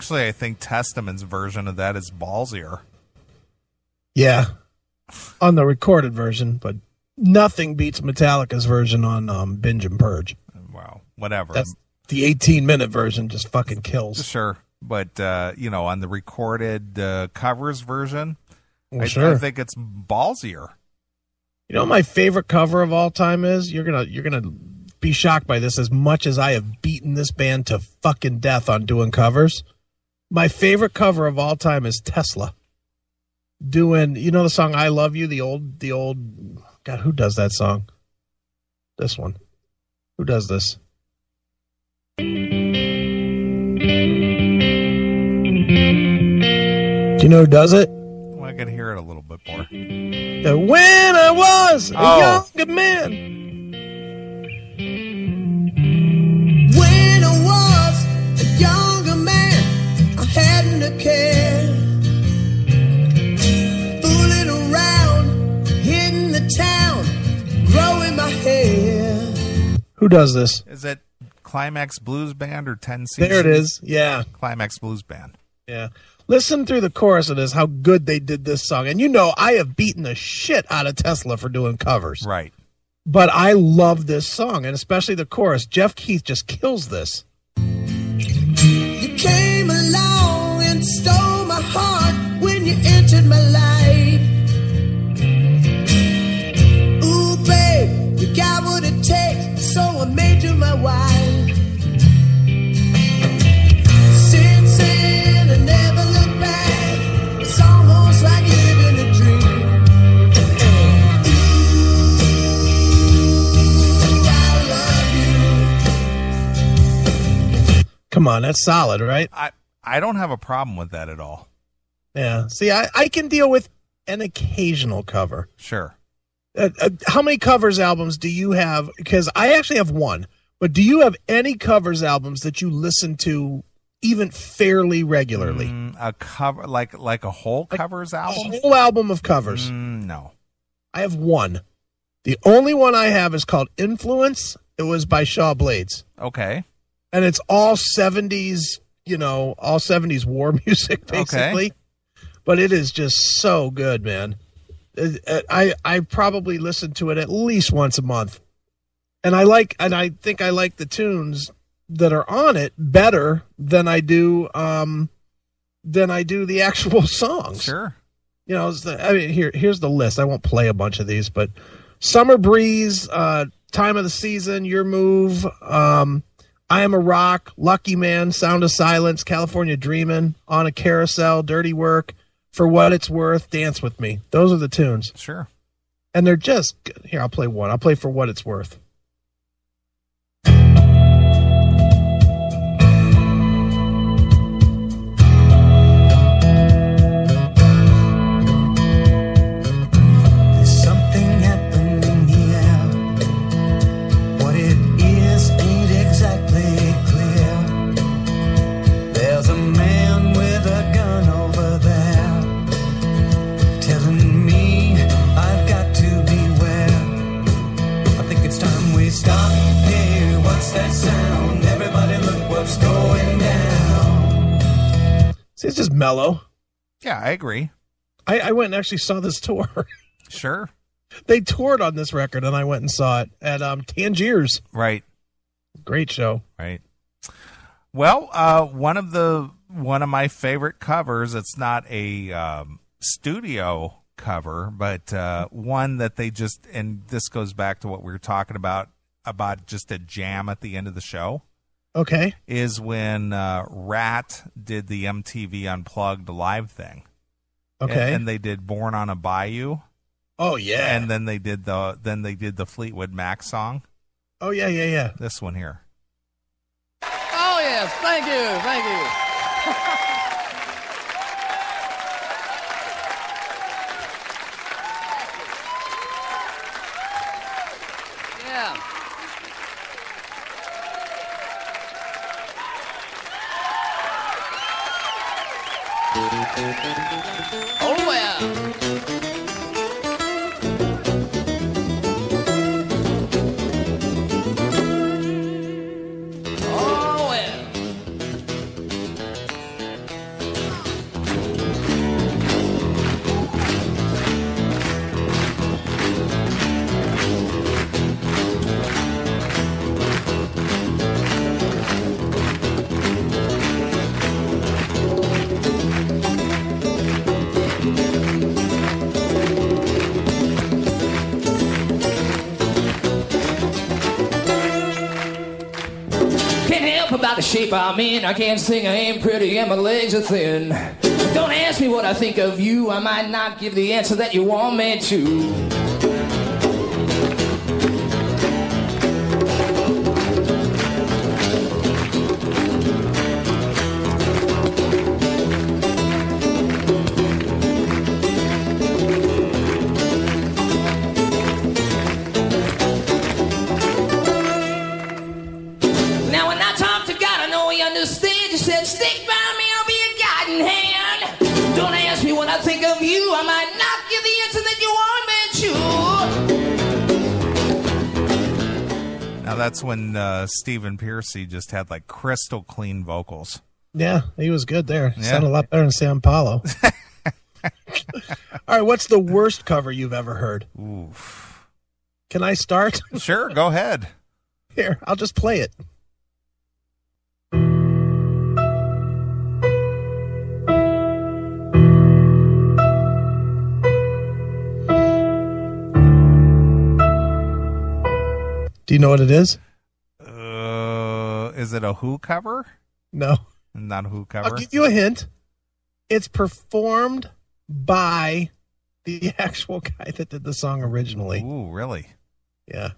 Actually, I think Testament's version of that is ballsier. Yeah, on the recorded version, but nothing beats Metallica's version on Binge and Purge. Well, whatever. That's the 18-minute version just fucking kills. Sure. But, on the recorded covers version, Well, I sure. think it's ballsier. You know what my favorite cover of all time is? You're gonna be shocked by this. As much as I have beaten this band to fucking death on doing covers, my favorite cover of all time is Tesla. Doing, the song "I Love You," the old. God, who does that song? This one. Who does this? Do you know who does it? Well, I can hear it a little bit more. When I was a younger man. When I was a younger man, I hadn't a care. Fooling around in the town, growing my hair. Who does this? Is it Climax Blues Band or 10 Seasons? There it is. Yeah. Climax Blues Band. Yeah. Listen through the chorus of this, how good they did this song. And I have beaten the shit out of Tesla for doing covers. Right. But I love this song, and especially the chorus. Jeff Keith just kills this. You came along and stole my heart when you entered my life. Ooh, babe, you got what it takes, so I made you my wife. Since then, I never look back. It's almost like living a dream. Ooh, I love you. Come on, that's solid, right? I don't have a problem with that at all. Yeah. See, I can deal with an occasional cover. Sure. How many covers albums do you have? Because I actually have one. But do you have any covers albums that you listen to even fairly regularly? A cover, like a whole covers album? A whole album of covers. No. I have one. The only one I have is called Influence. It was by Shaw Blades. Okay. And it's all 70s, all 70s war music, basically. Okay. But it is just so good, man. I probably listen to it at least once a month. And I think I like the tunes that are on it better than I do the actual songs. Sure. Here's the list. I won't play a bunch of these, but Summer Breeze, Time of the Season, Your Move, I Am a Rock, Lucky Man, Sound of Silence, California Dreamin', On a Carousel, Dirty Work, For What It's Worth, Dance With Me. Those are the tunes. Sure. And they're just good. Here, I'll play one. I'll play For What It's Worth. See, it's just mellow. Yeah, I agree. I went and actually saw this tour. Sure. They toured on this record, and I went and saw it at Tangiers. Right. Great show. Right. Well, one of my favorite covers. It's not a studio cover, but one that they just, and this goes back to what we were talking about just a jam at the end of the show. Okay. Is when Rat did the MTV Unplugged live thing. Okay. And they did Born on a Bayou. Oh yeah. And then they did the Fleetwood Mac song. Oh yeah. This one here. Oh yes, thank you. Yeah. Oh yeah. Oh well. the shape I'm in. I can't sing, I ain't pretty, and my legs are thin. Don't ask me what I think of you. I might not give the answer that you want me to. I might not give the answer that you want me to. Now that's when Stephen Piercy just had like crystal clean vocals. Yeah, he was good there. Yeah. Sounded a lot better than Sam Paulo. All right, what's the worst cover you've ever heard? Oof. Can I start? Sure, go ahead. Here, I'll just play it. Do you know what it is? Is it a Who cover? No. Not a Who cover? I'll give you a hint. It's performed by the actual guy that did the song originally. Ooh, really? Yeah.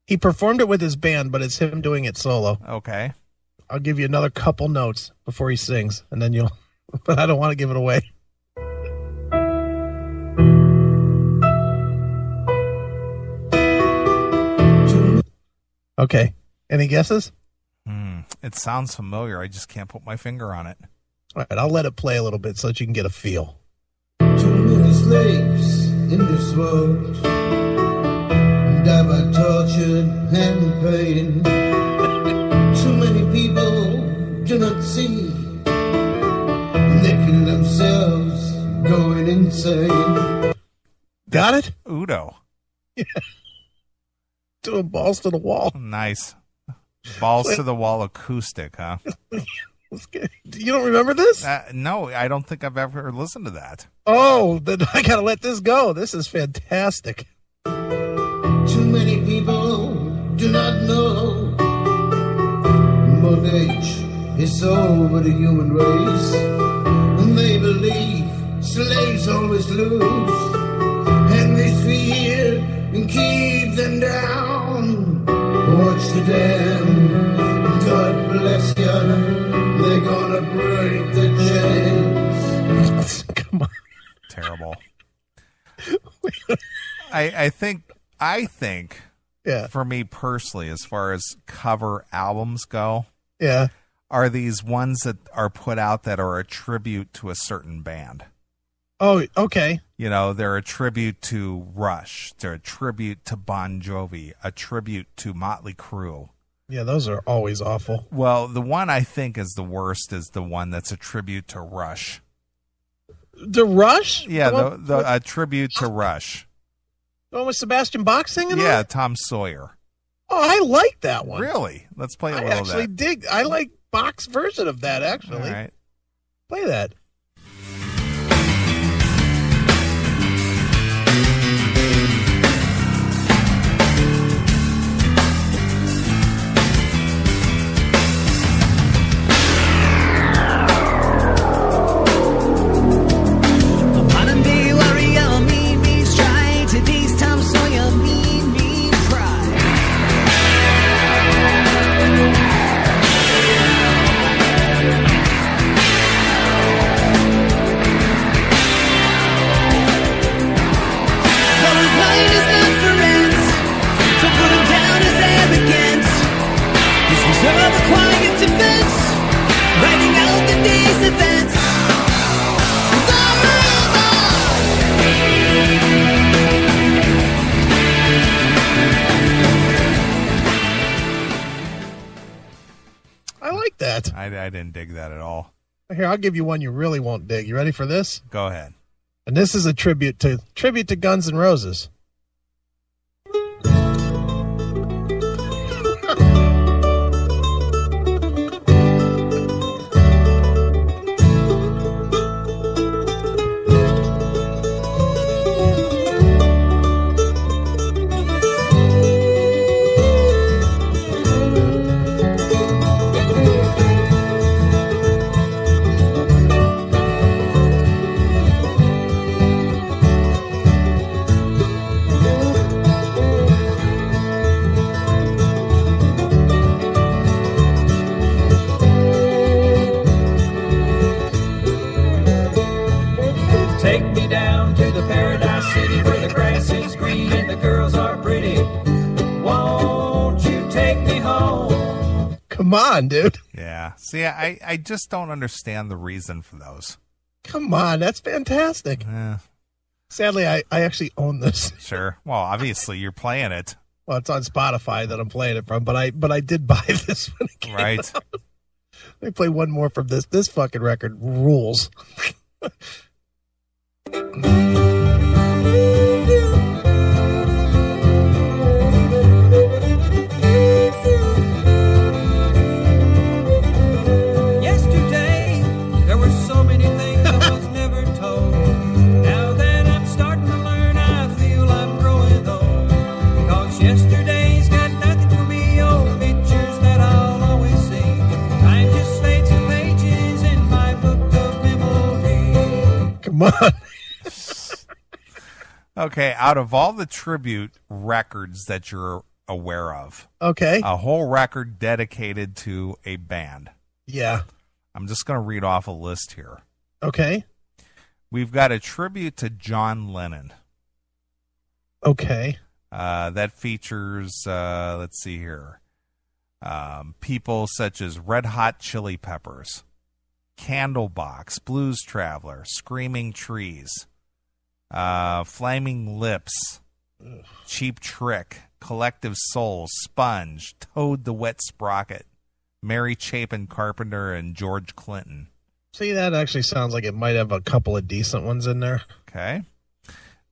He performed it with his band, but it's him doing it solo. Okay. I'll give you another couple notes before he sings, and then you'll... But I don't want to give it away. Okay. Any guesses? It sounds familiar. I just can't put my finger on it. All right, I'll let it play a little bit so that you can get a feel. Too many slaves in this world die by torture and pain. Too many people do not see. They're killing themselves, going insane. Got it? Udo. Yeah. Doing balls to the wall. Nice. Balls to the wall acoustic, huh? You don't remember this? No, I don't think I've ever listened to that. Oh, then I gotta let this go. This is fantastic. Too many people do not know. Old age is over the human race, and they believe slaves always lose, and they fear and keep them down. Watch the damned, God bless you, they're gonna break the chains. Come on. Terrible. I think yeah, for me personally, as far as cover albums go, yeah, are these ones that are put out that are a tribute to a certain band. Oh, okay. You know, they're a tribute to Rush. They're a tribute to Bon Jovi, a tribute to Motley Crue. Yeah, those are always awful. Well, the one I think is the worst is the one that's a tribute to Rush. The Rush? Yeah, a tribute to Rush. The one with Sebastian Bach singing? Yeah, on? Tom Sawyer. Oh, I like that one. Really? Let's play a little of that. I actually dig. I like Bach's version of that, actually. All right. Play that. I didn't dig that at all. Here, I'll give you one you really won't dig. You ready for this? Go ahead. And this is a tribute to Guns N' Roses. Come on, dude. Yeah. See, I just don't understand the reason for those. Come on, that's fantastic. Yeah. Sadly, I actually own this. Sure. Well, obviously you're playing it. Well, it's on Spotify that I'm playing it from, but I did buy this when it came Right. out. Let me play one more from this. This fucking record rules. Yesterday, there were so many things I was never told. Now that I'm starting to learn, I feel I'm growing old. Because yesterday's got nothing for me, old pictures that I'll always see. Time just fades to pages in my book of memory. Come on. Okay, out of all the tribute records that you're aware of, Okay. a whole record dedicated to a band. Yeah. I'm just going to read off a list here. Okay. We've got a tribute to John Lennon. Okay. That features, let's see here, people such as Red Hot Chili Peppers, Candlebox, Blues Traveler, Screaming Trees, Flaming Lips, Cheap Trick, Collective Soul, Sponge, Toad the Wet Sprocket, Mary Chapin Carpenter, and George Clinton. See, that actually sounds like it might have a couple of decent ones in there. Okay.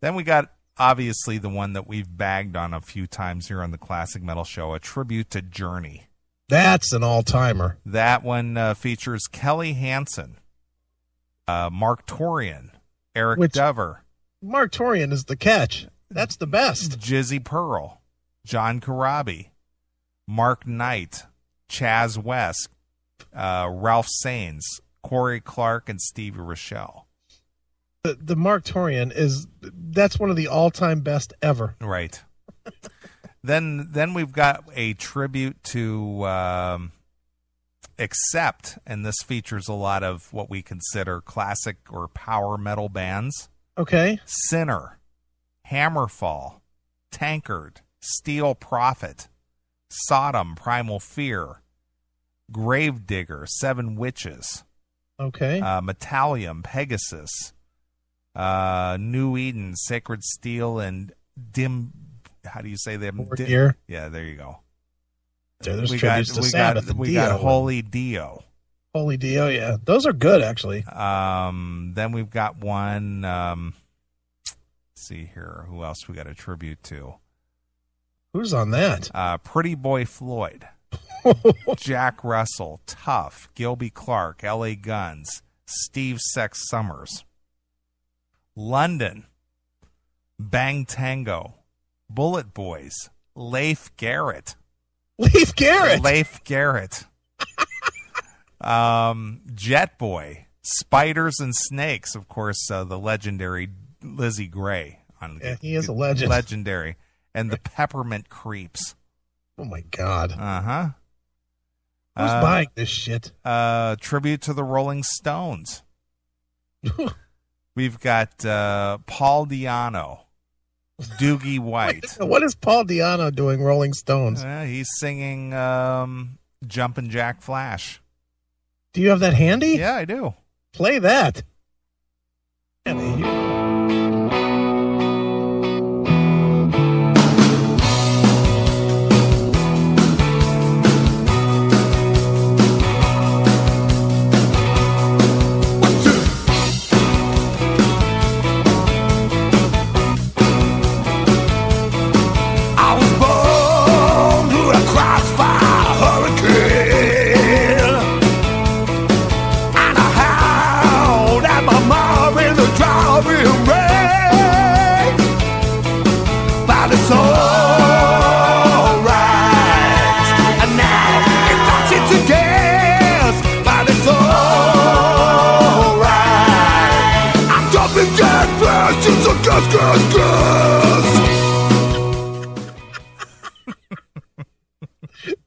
Then we got, obviously, the one that we've bagged on a few times here on the Classic Metal Show, a tribute to Journey. That's an all-timer. That one features Kelly Hansen, Mark Torian, Eric Dover, Mark Torian is the catch. That's the best. Jizzy Pearl, John Corabi, Mark Knight, Chaz West, Ralph Saines, Corey Clark, and Stevie Rochelle. The Mark Torian that's one of the all-time best ever. Right. Then we've got a tribute to Accept, and this features a lot of what we consider classic or power metal bands. Okay. Sinner, Hammerfall, Tankard, Steel Prophet, Sodom, Primal Fear, Gravedigger, Seven Witches, Okay. Metallium, Pegasus, New Eden, Sacred Steel, and Dim. How do you say them? Gear. Yeah, there you go. There's tributes to Sabbath and we Dio. got Holy Dio. Holy Dio, yeah. Those are good, actually. Then we've got one. Let's see here. Who else we got a tribute to? Who's on that? Pretty Boy Floyd, Jack Russell, Tough, Gilby Clarke, L.A. Guns, Steve Sex Summers, London, Bang Tango, Bullet Boys, Leif Garrett. Leif Garrett. Leif Garrett. Jet Boy, Spiders and Snakes, of course, the legendary Lizzie Gray. Yeah, he is a legend. Legendary. And the Peppermint Creeps. Oh, my God. Uh-huh. Who's buying this shit? Tribute to the Rolling Stones. We've got Paul Di'Anno, Doogie White. What is Paul Di'Anno doing Rolling Stones? He's singing Jumpin' Jack Flash. Do you have that handy? Yeah, I do. Play that.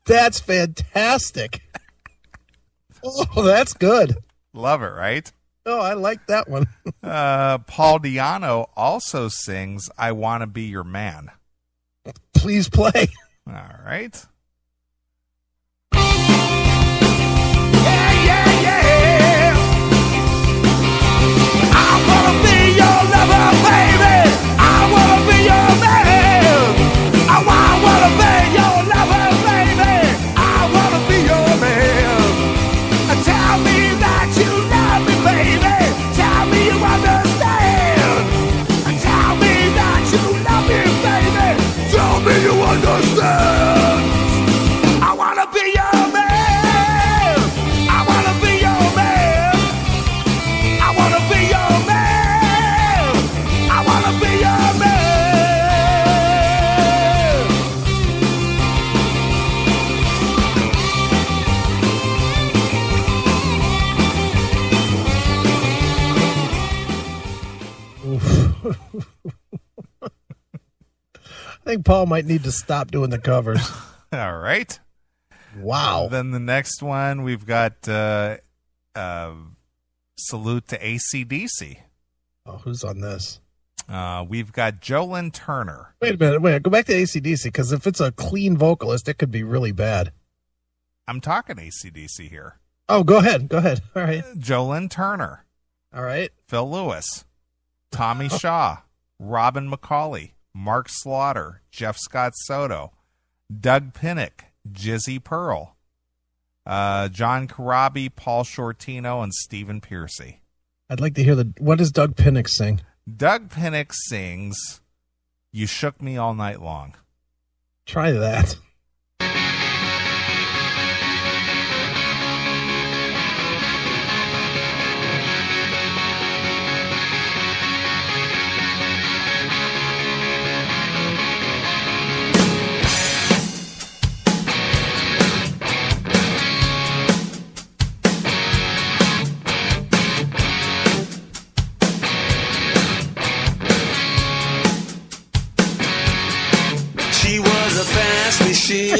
That's fantastic. Oh, that's good. Love it, right? Oh, I like that one. Paul Di'Anno also sings I Wanna Be Your Man. Please play. All right. I think Paul might need to stop doing the covers. All right. Wow. Then the next one, we've got Salute to AC/DC. Oh, who's on this? We've got Jolyn Turner. Wait a minute. Wait, go back to AC/DC, because if it's a clean vocalist, it could be really bad. I'm talking AC/DC here. Oh, go ahead. Go ahead. All right. Jolyn Turner. All right. Phil Lewis. Tommy Shaw. Robin McCauley. Mark Slaughter. Jeff Scott Soto. Doug Pinnick. Jizzy Pearl. John Corabi, Paul Shortino, and Stephen Piercy. I'd like to hear what does Doug Pinnick sing? Doug Pinnick sings You Shook Me All Night Long. Try that.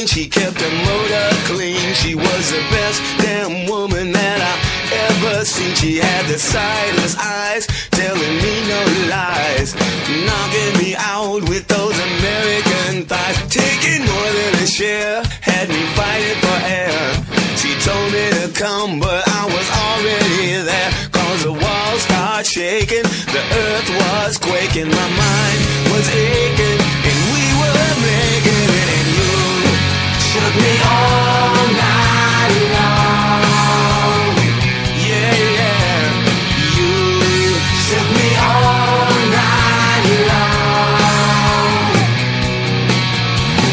She kept her motor clean. She was the best damn woman that I ever seen. She had the sightless eyes, telling me no lies, knocking me out with those American thighs, taking more than a share, had me fighting for air. She told me to come, but I was already there, cause the walls started shaking, the earth was quaking, my mind was aching, and we were making it, and you shook me all night long. Yeah, yeah. You shook me all night long.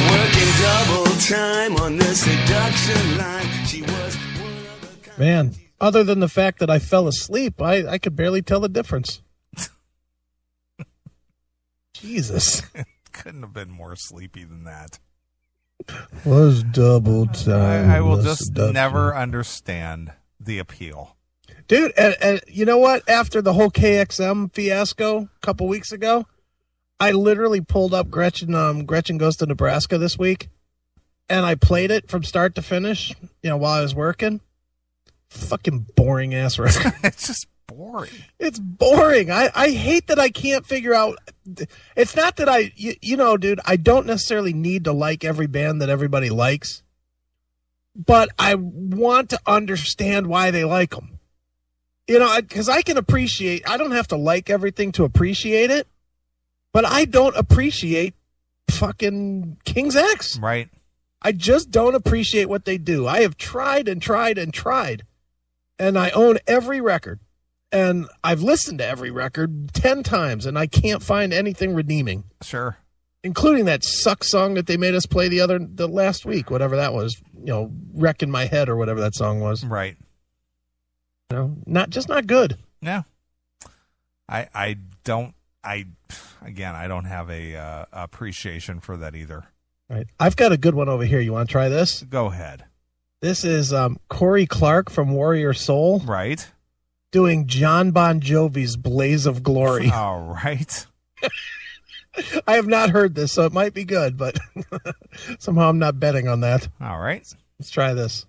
Working double time on the seduction line. She was one of a kind. Man, other than the fact that I fell asleep, I could barely tell the difference. Jesus. Couldn't have been more sleepy than that. Was double time. I will just never understand the appeal. Dude, and you know what? After the whole KXM fiasco a couple weeks ago, I literally pulled up Gretchen Goes to Nebraska this week, and I played it from start to finish, while I was working. Fucking boring ass record. It's just boring. It's boring. I hate that I can't figure out. It's not that dude, I don't necessarily need to like every band that everybody likes, but I want to understand why they like them. Because I can appreciate, I don't have to like everything to appreciate it, but I don't appreciate fucking King's X. Right. I just don't appreciate what they do. I have tried and tried and tried, and I own every record. And I've listened to every record 10 times, and I can't find anything redeeming. Sure. Including that suck song that they made us play the last week, whatever that was, Wrecking My Head or whatever that song was. Right. Not good. Yeah. I don't have a appreciation for that either. Right. I've got a good one over here. You want to try this? Go ahead. This is Corey Clark from Warrior Soul. Right. Doing John Bon Jovi's Blaze of Glory. All right. I have not heard this, so it might be good, but somehow I'm not betting on that. All right. Let's try this.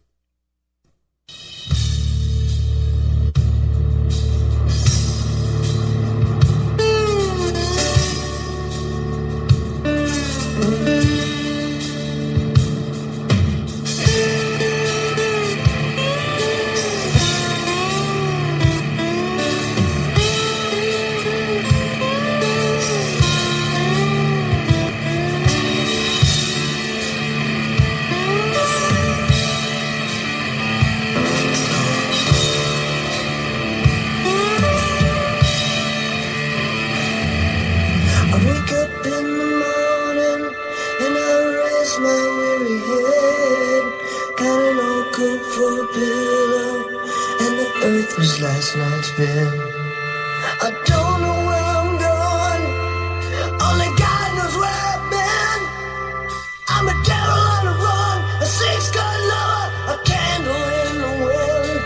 Last night's bed. I don't know where I'm going. Only God knows where I've been. I'm a devil on the run, a six-gun lover, a candle in the wind.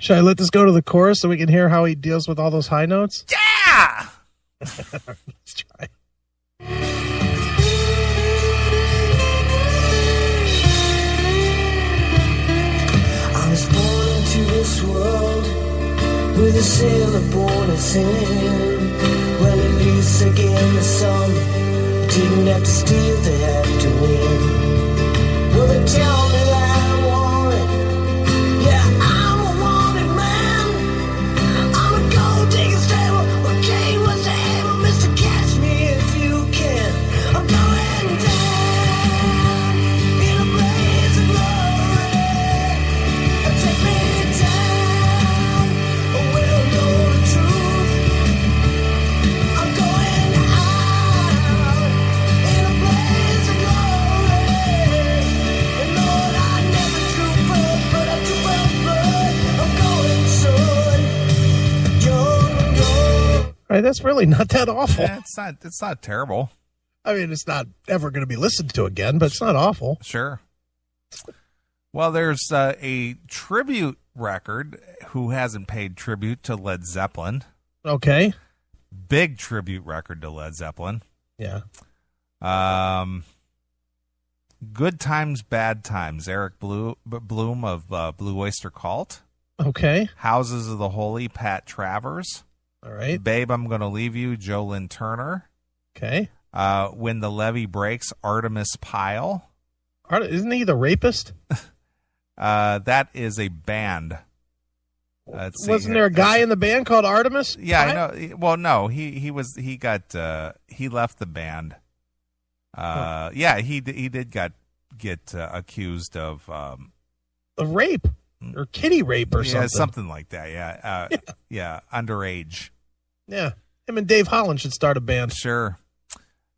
Should I let this go to the chorus so we can hear how he deals with all those high notes? Yeah! Let's try. I was born into this world with a sailor born at sin. Well, at least I gave the sun. Didn't have to steal, they had to win. Well, they tell me that I'm wanted. Yeah, I'm a wanted man. I'm a gold digger stable. Well, Kane was the able, Mr. Catch Me If You Can. I'm going down in a blaze of glory. Take me down, oh, well, know the truth. I'm going out in a blaze of glory. And Lord, I never drew first, but I drew first blood. I'm going soon, young. All right, that's really not that awful. Yeah, it's not terrible. I mean, it's not ever going to be listened to again, but it's not awful. Sure. Well, there's a tribute record. Who hasn't paid tribute to Led Zeppelin? Okay. Big tribute record to Led Zeppelin. Yeah. Good Times, Bad Times. Eric Bloom of Blue Oyster Cult. Okay. Houses of the Holy, Pat Travers. All right. Babe, I'm Gonna Leave You, Joe Lynn Turner. Okay. When the Levee Breaks, Artemis Pyle. Isn't he the rapist? That is a band. Let's see Wasn't here. there a guy in the band called Artemis? Yeah, I know. Well, no, he left the band. Yeah, he did get accused of Of rape or kitty rape or something. Yeah, something like that. Yeah, yeah, underage. Yeah, him and Dave Holland should start a band. Sure.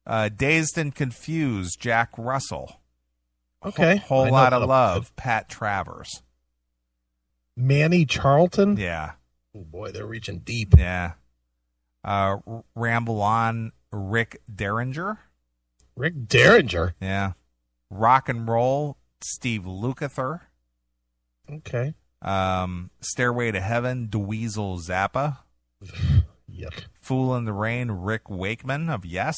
Dazed and Confused, Jack Russell. Okay. Whole I know Lot that of Love, Pat Travers. Manny Charlton. Yeah. Oh boy, they're reaching deep. Yeah. Ramble On, Rick Derringer. Rick Derringer. Yeah. Rock and Roll, Steve Lukather. Okay. Stairway to Heaven, Dweezil Zappa. Yuck. Fool in the Rain, Rick Wakeman of Yes.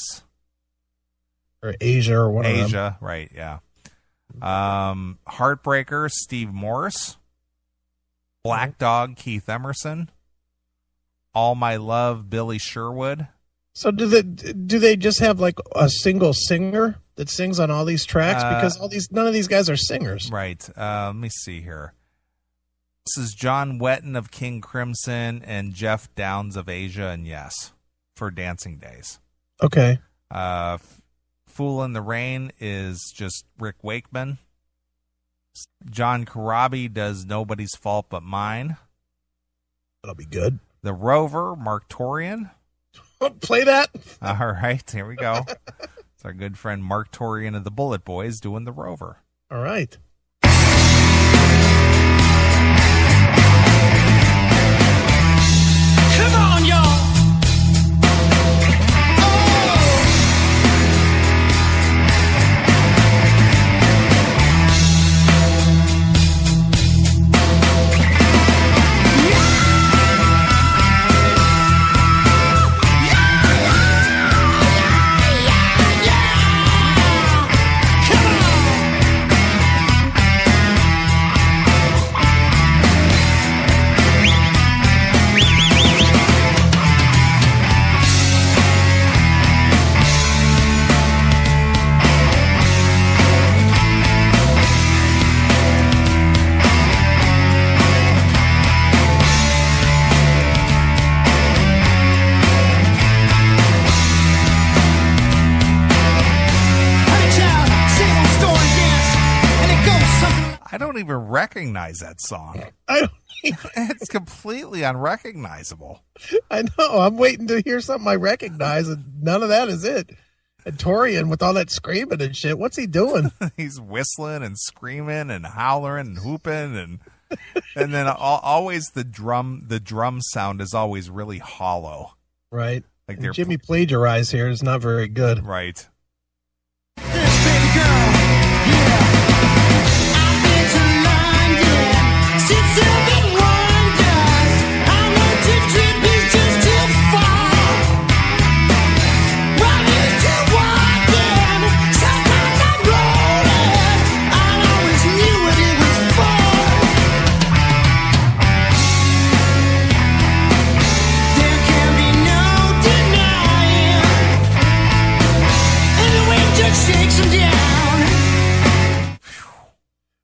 Or Asia or one of them. Asia, right, yeah. Heartbreaker, Steve Morris. Black Dog, Keith Emerson. All My Love, Billy Sherwood. So do they just have like a single singer that sings on all these tracks? Because none of these guys are singers. Right. Let me see here. This is John Wetton of King Crimson and Jeff Downs of Asia and Yes for Dancing Days. Okay. Fool in the Rain is just Rick Wakeman. John Corabi does Nobody's Fault But Mine. That'll be good. The Rover, Mark Torian. Play that. All right, here we go. It's our good friend Mark Torian of the Bullet Boys doing The Rover. All right. Come on, y'all. I don't even recognize that song. I don't It's completely unrecognizable. I know. I'm waiting to hear something I recognize, and none of that is it. And Torian with all that screaming and shit, what's he doing? He's whistling and screaming and hollering and hooping and then always the drum sound is always really hollow. Right. Like And they're Jimmy plagiarized here is not very good. Right. This baby girl, yeah. I've been to London, since I've been wondering.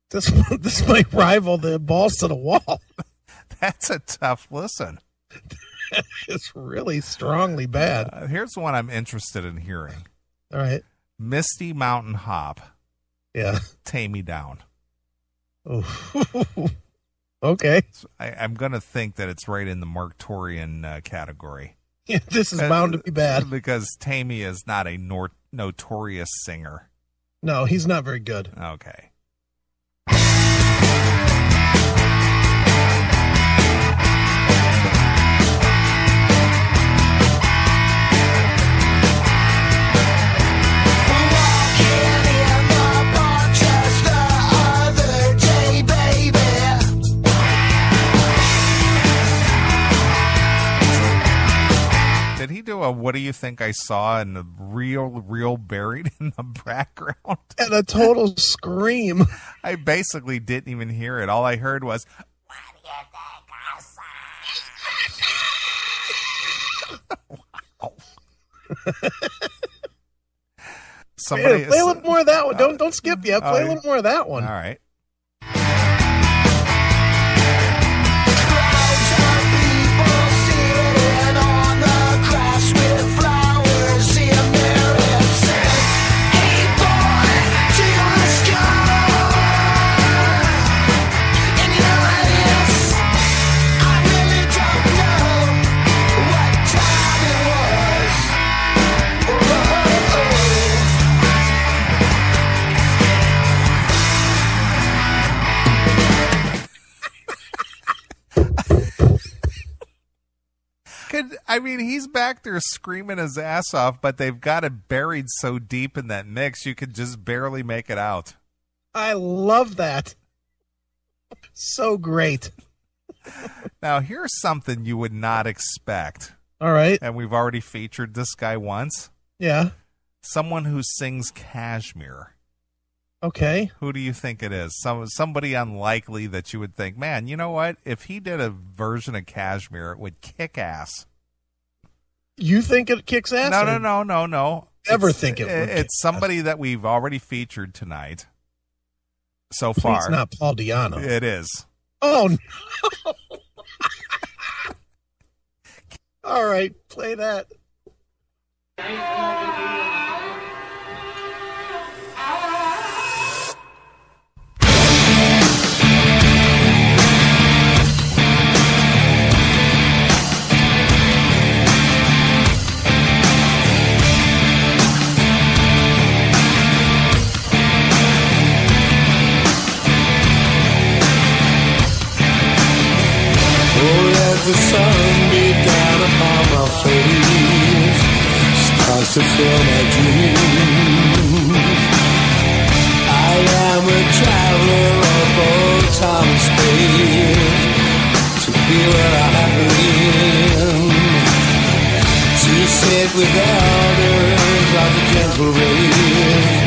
This might rival the Balls to the Wall. That's a tough listen. It's really strongly bad. Here's one I'm interested in hearing. All right. Misty Mountain Hop. Yeah. Tame Me Down. Okay. I'm going to think that it's right in the Mark Torian category. Yeah, this is bound to be bad. Because Tammy is not a notorious singer. No, he's not very good. Okay. Did he do a "What do you think I saw" in the real buried in the background? And a total scream. I basically didn't even hear it. All I heard was, "What do you think I saw?" Wow. Somebody play a little more of that one. Don't skip yet. Play a little more of that one. All right. I mean, he's back there screaming his ass off, but they've got it buried so deep in that mix, you could just barely make it out. I love that. So great. Now, here's something you would not expect. All right. And we've already featured this guy once. Yeah. Someone who sings Kashmir. Okay. Who do you think it is? Somebody unlikely that you would think, man, you know what? If he did a version of Kashmir, it would kick ass. You think it kicks ass? No. Never think it would. It's somebody that we've already featured tonight so Please, far. It's not Paul Diano. It is. Oh, no. All right. Play that. The sun beat down upon my face, starts to fill my dreams. I am a traveler of both time and space, to be where I have been, to sit with elders of the gentle race,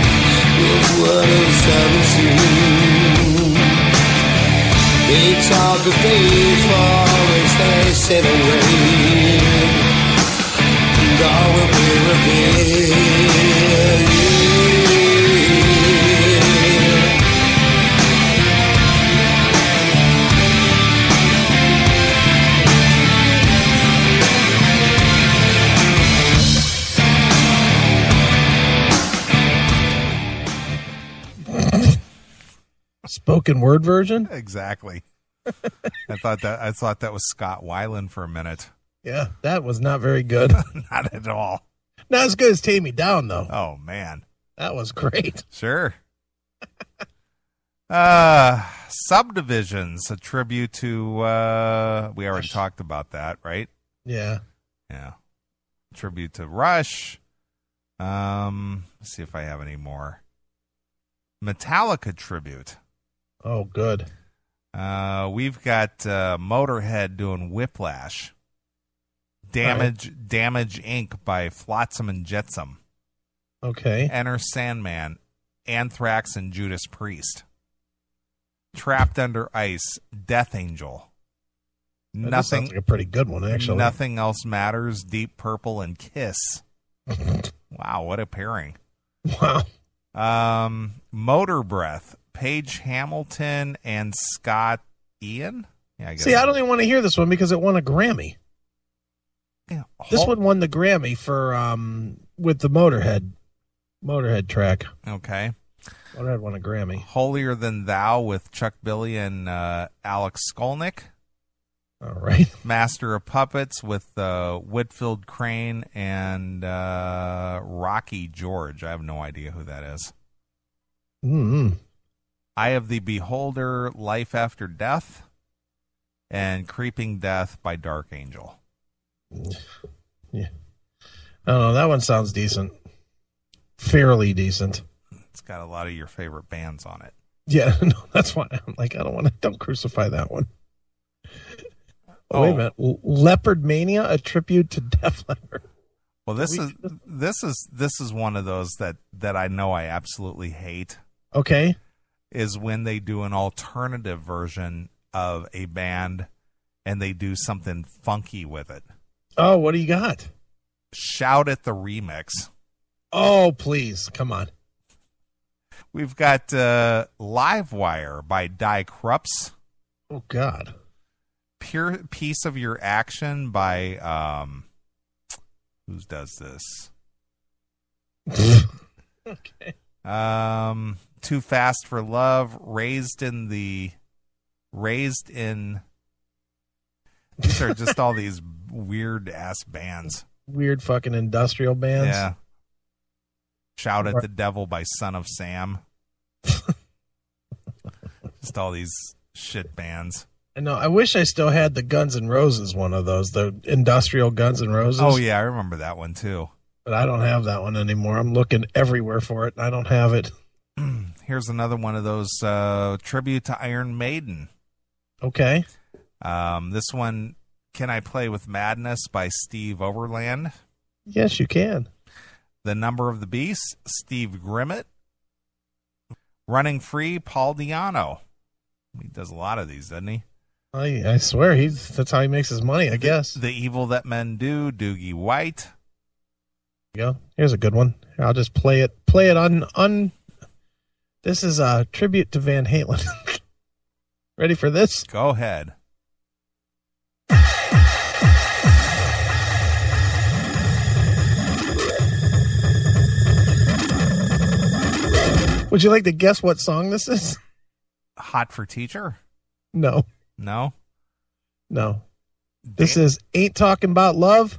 is what is seldom seen. They talk of days for which they sit away, and all will be revealed. Spoken word version? Exactly. I thought that was Scott Weiland for a minute. Yeah, that was not very good. Not at all. Not as good as Tame Me Down, though. Oh, man. That was great. Sure. Subdivisions, a tribute to, we already talked about that, right? Yeah. Yeah. Tribute to Rush. Let's see if I have any more. Metallica tribute. Oh, good. We've got Motorhead doing Whiplash. Damage Inc. by Flotsam and Jetsam. Okay. Enter Sandman, Anthrax and Judas Priest. Trapped Under Ice, Death Angel. That sounds like a pretty good one, actually. Nothing Else Matters, Deep Purple and Kiss. Wow, what a pairing. Wow. Motor Breath, Paige Hamilton and Scott Ian. Yeah, I guess. See, I don't even want to hear this one because it won a Grammy. Yeah, This one won the Grammy for with the Motorhead track. Okay. Motorhead won a Grammy. Holier Than Thou with Chuck Billy and Alex Skolnick. All right. Master of Puppets with Whitfield Crane and Rocky George. I have no idea who that is. Mm-hmm. Eye of the Beholder, Life After Death, and Creeping Death by Dark Angel. Yeah. I don't know. That one sounds decent. Fairly decent. It's got a lot of your favorite bands on it. Yeah, no, that's why I'm like, don't crucify that one. Oh, wait a minute. Leopard Mania, a tribute to Def Leppard. Well, this is one of those that I know I absolutely hate. Okay. Is when they do an alternative version of a band and they do something funky with it. Oh, what do you got? Shout at the Remix. Oh, please. Come on. We've got Livewire by Die Krups. Oh, God. Pure Piece of Your Action by who does this? Okay. Too Fast for Love, Raised in. These are just all these weird ass bands. Weird fucking industrial bands. Yeah. Shout at the Devil by Son of Sam. Just all these shit bands. I know. I wish I still had the Guns N' Roses one of those, the industrial Guns N' Roses. Oh, yeah, I remember that one, too. But I don't have that one anymore. I'm looking everywhere for it, and I don't have it. Here's another one of those tribute to Iron Maiden. Okay. This one, Can I Play with Madness by Steve Overland. Yes, you can. The Number of the Beast, Steve Grimmett. Running Free, Paul Di'Anno. He does a lot of these, doesn't he? I swear, that's how he makes his money, I guess. The Evil That Men Do, Doogie White. There you go. Here's a good one. Here, I'll just play it. Play it on. This is a tribute to Van Halen. Ready for this? Go ahead. Would you like to guess what song this is? Hot for Teacher? No. No? No. This is Ain't Talking About Love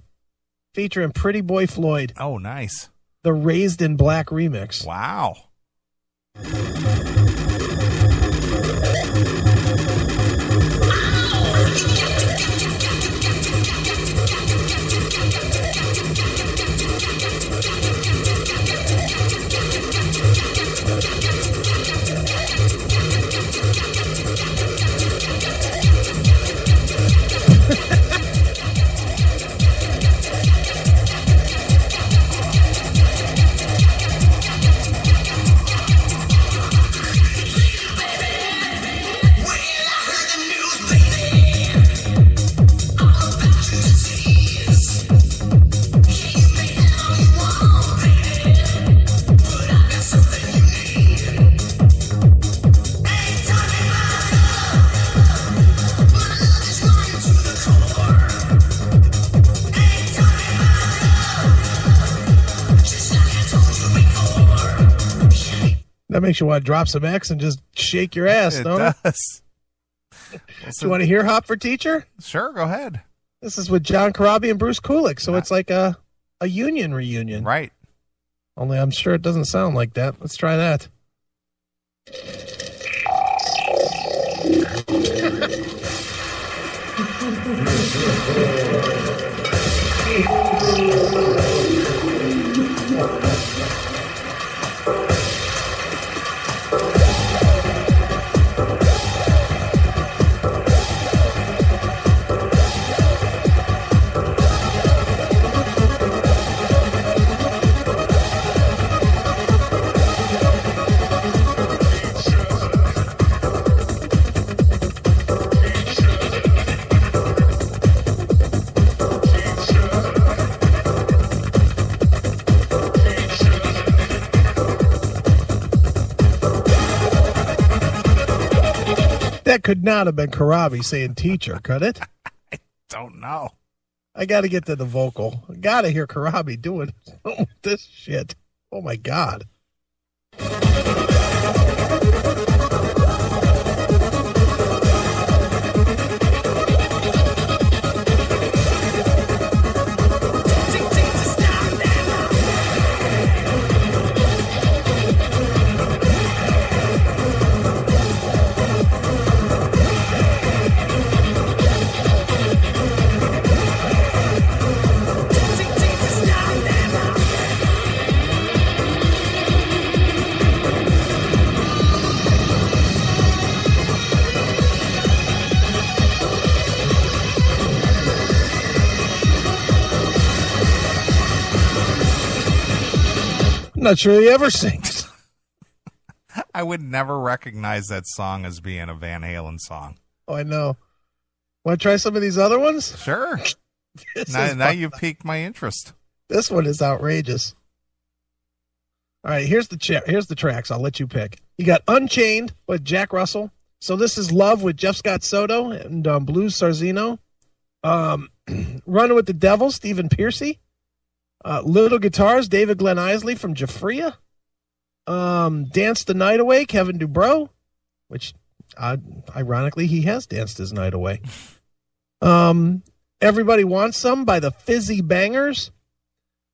featuring Pretty Boy Floyd. Oh, nice. The Raised in Black remix. Wow. That makes you want to drop some X and just shake your ass, don't it? Does. Do you want to hear Hop for Teacher? Sure, go ahead. This is with John Corabi and Bruce Kulick, so it's like a Union reunion. Right. Only I'm sure it doesn't sound like that. Let's try that. That could not have been Karabi saying teacher, could it? Don't know. I got to get to the vocal. I got to hear Karabi doing this shit. Oh, my God. I'm not sure he ever sings. I would never recognize that song as being a Van Halen song. Oh, I know. Want to try some of these other ones? Sure. Now you've piqued my interest. This one is outrageous. All right, here's the tracks. I'll let you pick. You got Unchained with Jack Russell. So this is Love with Jeff Scott Soto and Blues Sarzino. Running with the Devil, Stephen Pearcy. Little Guitars, David Glenn Isley from Jafria. Dance the Night Away, Kevin Dubrow, which ironically he has danced his night away. Everybody Wants Some by the Fizzy Bangers.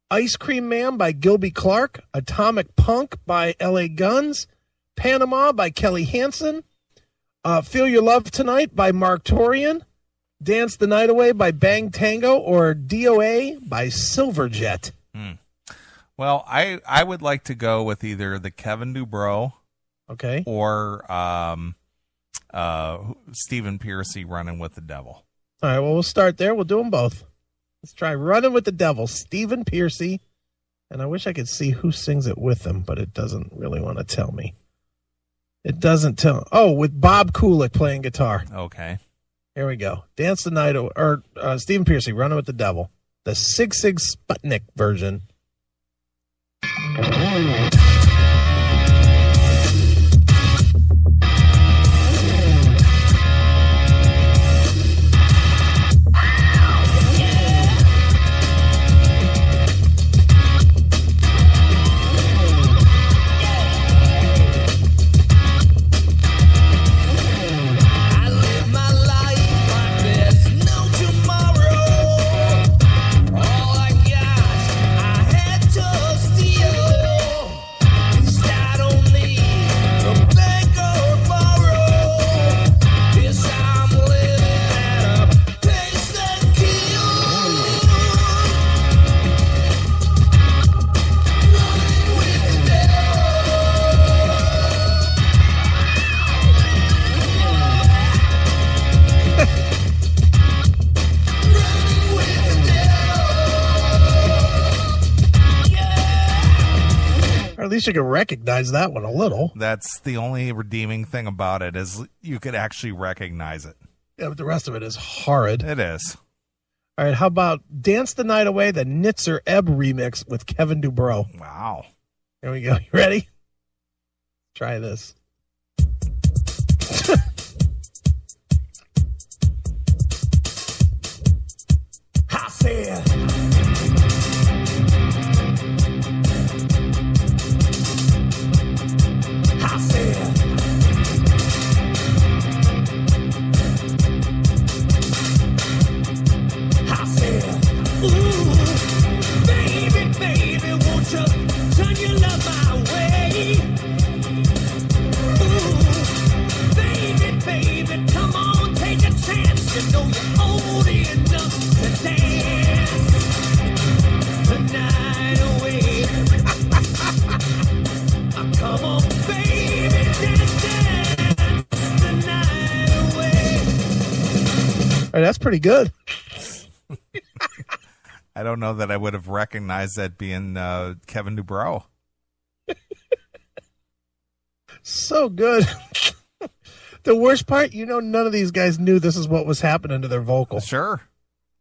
Ice Cream Man by Gilby Clarke. Atomic Punk by LA Guns. Panama by Kelly Hansen. Feel Your Love Tonight by Mark Torian. Dance the Night Away by Bang Tango, or DOA by Silverjet. Well, I would like to go with either the Kevin Dubrow, okay, or Stephen Pearcy, Running with the Devil. All right, well, we'll start there. We'll do them both. Let's try Running with the Devil, Stephen Pearcy. And I wish I could see who sings it with him, but it doesn't really want to tell me. It doesn't tell. Oh, with Bob Kulick playing guitar. Okay. Here we go. Dance the Night, or Stephen Pearcy, Running with the Devil. The Sig Sig Sputnik version. At least you can recognize that one a little. That's the only redeeming thing about it, is you could actually recognize it. Yeah, but the rest of it is horrid. It is. All right, how about Dance the Night Away, the Nitzer Ebb remix with Kevin Dubrow? Wow. Here we go. You ready? Try this. I said, ooh, baby, baby, won't you turn your love my way? Ooh, baby, baby, come on, take a chance. You know you're old enough to dance the night away. Come on, baby, dance the night away. All right, that's pretty good. I don't know that I would have recognized that being Kevin Dubrow. So good. The worst part, none of these guys knew this is what was happening to their vocal. Sure.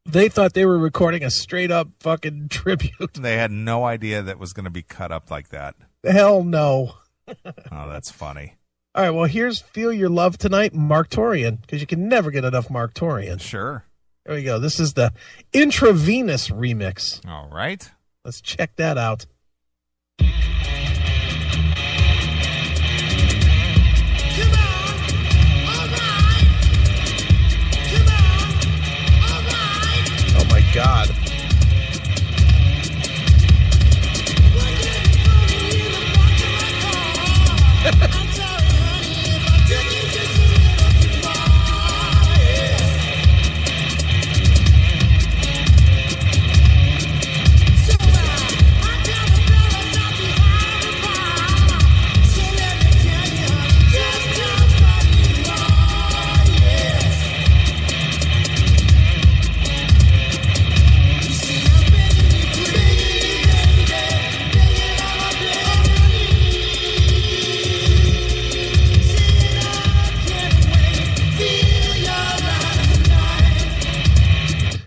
They thought they were recording a straight up fucking tribute. They had no idea that was going to be cut up like that. Hell no. Oh, that's funny. All right, well, here's Feel Your Love Tonight, Mark Torian, because you can never get enough Mark Torian. Sure. There we go. This is the Intravenous remix. All right. Let's check that out. Oh, my God.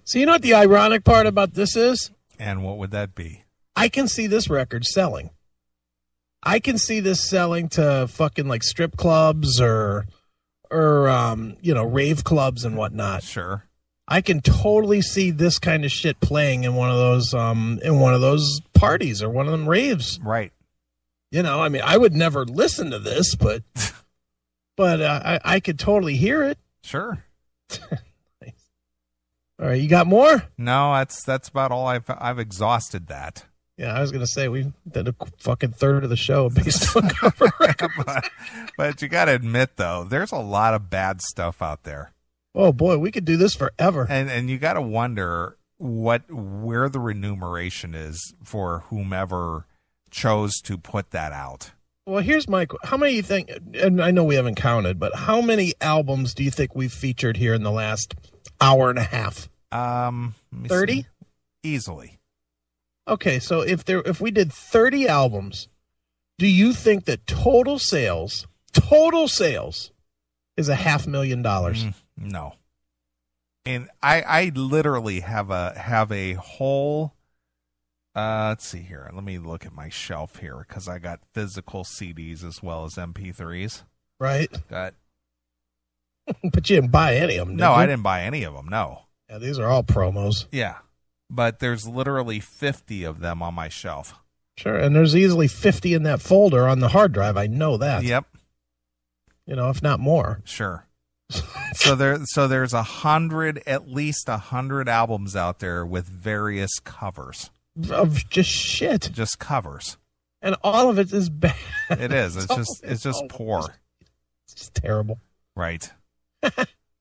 So you know what the ironic part about this is? And what would that be? I can see this record selling. I can see this selling to fucking like strip clubs or rave clubs and whatnot. Sure. I can totally see this kind of shit playing in one of those parties or one of them raves. Right. You know, I mean, I would never listen to this, but I could totally hear it. Sure. All right, you got more? No, that's about all. I've exhausted that. Yeah, I was gonna say we did a fucking third of the show based on cover records. But you got to admit, though, there's a lot of bad stuff out there. Oh boy, we could do this forever. And you got to wonder where the remuneration is for whomever chose to put that out. Well, here's my how many you think? And I know we haven't counted, but how many albums do you think we've featured here in the last hour and a half? 30? Easily. Okay, so if we did 30 albums, do you think that total sales is $500,000? No. And I literally have a whole let's see here. Let me look at my shelf here because I got physical CDs as well as MP3s. Right. Got But you didn't buy any of them, did No, you? I didn't buy any of them, no. Yeah, these are all promos. Yeah. But there's literally 50 of them on my shelf. Sure, and there's easily 50 in that folder on the hard drive. I know that. Yep. You know, if not more. Sure. So there's at least 100 albums out there with various covers. Of just shit. Just covers. And all of it is bad. It is. It's just poor. It's just terrible. Right.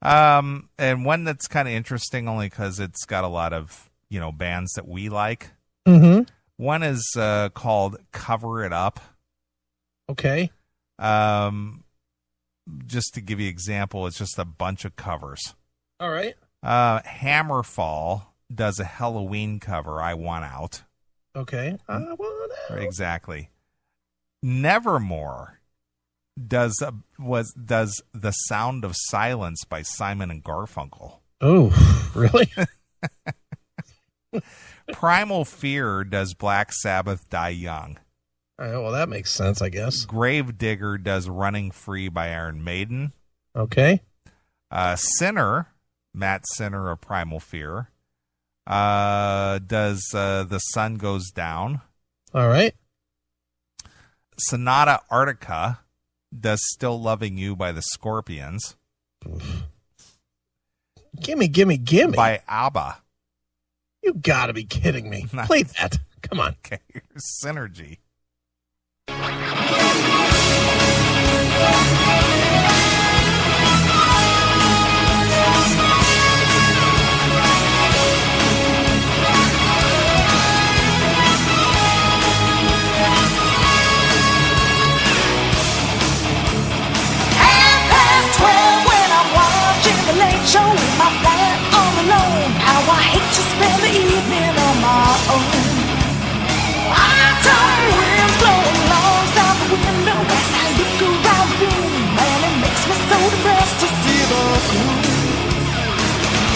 And one that's kind of interesting only because it's got a lot of, bands that we like. Mm-hmm. One is called Cover It Up. Okay. Just to give you an example, it's just a bunch of covers. All right. Hammerfall does a Halloween cover, I Want Out. Okay. I Want Out. Exactly. Nevermore does The Sound of Silence by Simon and Garfunkel. Oh, really? Primal Fear does Black Sabbath Die Young. All right, well, that makes sense, I guess. Gravedigger does Running Free by Iron Maiden. Okay. Sinner, Matt Sinner of Primal Fear, does The Sun Goes Down. All right. Sonata Arctica does Still Loving You by the Scorpions. Gimme. By ABBA. You gotta be kidding me. Play that. Come on. Okay, here's Synergy. Show my flat all alone. How I hate to spend the evening on my own. Autumn winds blowing longs out the window as I look around the room, and it makes me so depressed to see the gloom.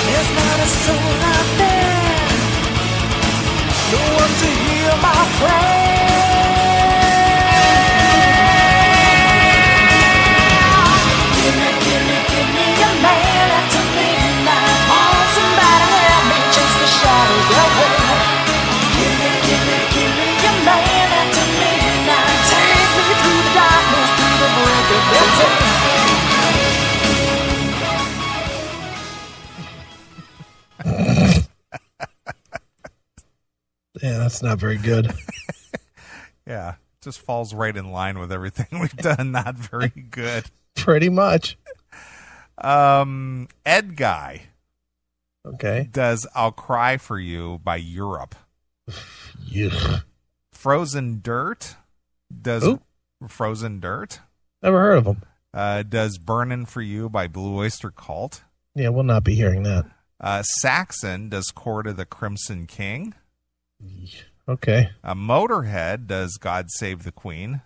There's not a soul out there, no one to hear my prayer. Yeah, that's not very good. Yeah, just falls right in line with everything we've done. Not very good. Pretty much. Ed Guy Okay. does I'll Cry for You by Europe. Yuck. Frozen Dirt does Who? Frozen Dirt Never heard of them. does Burnin' for You by Blue Oyster Cult. Yeah, we'll not be hearing that. Saxon does Court of the Crimson King. Okay. Motorhead does God Save the Queen.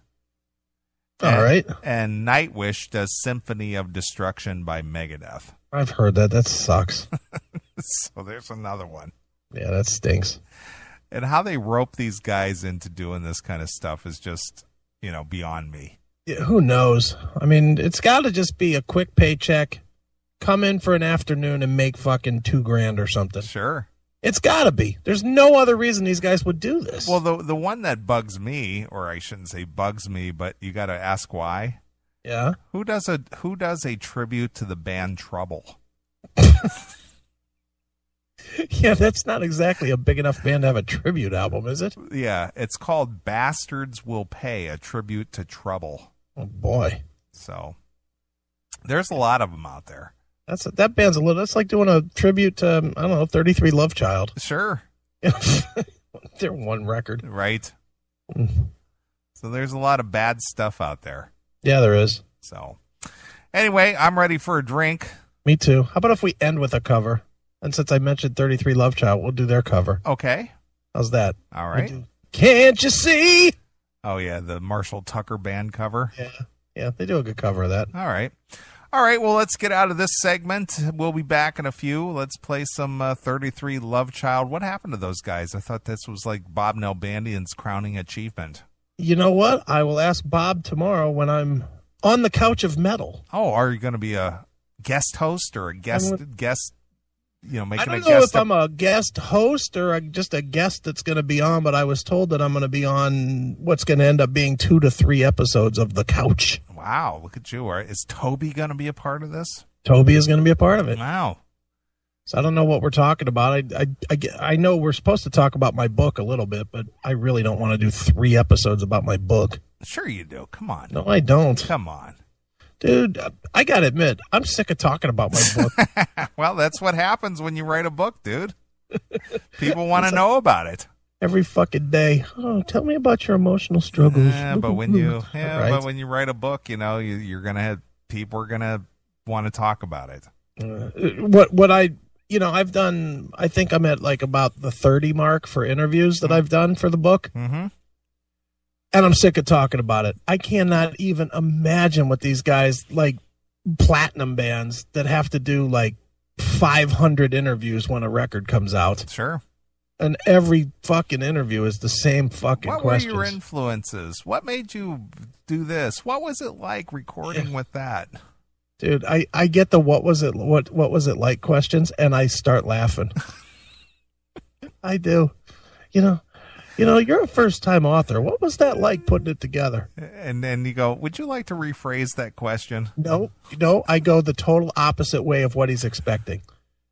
All right. And Nightwish does Symphony of Destruction by Megadeth. I've heard that. That sucks. So there's another one. Yeah, that stinks. And how they rope these guys into doing this kind of stuff is just, beyond me. Yeah, who knows? I mean, it's got to just be a quick paycheck, come in for an afternoon and make fucking $2,000 or something. Sure. It's got to be. There's no other reason these guys would do this. Well, the one that bugs me, or I shouldn't say bugs me, but you got to ask why. Yeah. Who does a tribute to the band Trouble? Yeah, that's not exactly a big enough band to have a tribute album, is it? Yeah, it's called Bastards Will Pay, a tribute to Trouble. Oh boy. So there's a lot of them out there. That band's a little. That's like doing a tribute to 33 Love Child. Sure. They're one record, right? Mm. So there's a lot of bad stuff out there. Yeah, there is. So anyway, I'm ready for a drink. Me too. How about if we end with a cover? And since I mentioned 33 Love Child, we'll do their cover. Okay. How's that? All right. Can't you see? Oh yeah, the Marshall Tucker Band cover. Yeah, they do a good cover of that. All right. Well, let's get out of this segment. We'll be back in a few. Let's play some 33 Love Child. What happened to those guys? I thought this was like Bob Nalbandian's crowning achievement. You know what? I will ask Bob tomorrow when I'm on the couch of metal. Oh, are you going to be a guest host or a guest? Making I a don't guest. know if I'm a guest host or just a guest that's going to be on, but I was told that I'm going to be on what's going to end up being 2 to 3 episodes of The Couch. Wow, look at you. Is Toby going to be a part of this? Toby is going to be a part of it. Wow. So I don't know what we're talking about. I know we're supposed to talk about my book a little bit, but I really don't want to do 3 episodes about my book. Sure you do. Come on. No, I don't. Come on. Dude, I got to admit, I'm sick of talking about my book. Well, that's what happens when you write a book, dude. People want to know about it. Every fucking day. Oh, tell me about your emotional struggles. But when you Right. when you write a book, you're gonna have people are gonna want to talk about it. What I've done. I think I'm at like about the 30 mark for interviews that I've done for the book. Mm-hmm. And I'm sick of talking about it. I cannot even imagine what these guys, like platinum bands that have to do like 500 interviews when a record comes out. Sure. And every fucking interview is the same fucking questions. What were your influences? What made you do this? What was it like recording with that? Dude, I get the what was it like questions and I start laughing. I do. You're a first-time author. What was that like putting it together? And then you go, would you like to rephrase that question? No, I go the total opposite way of what he's expecting.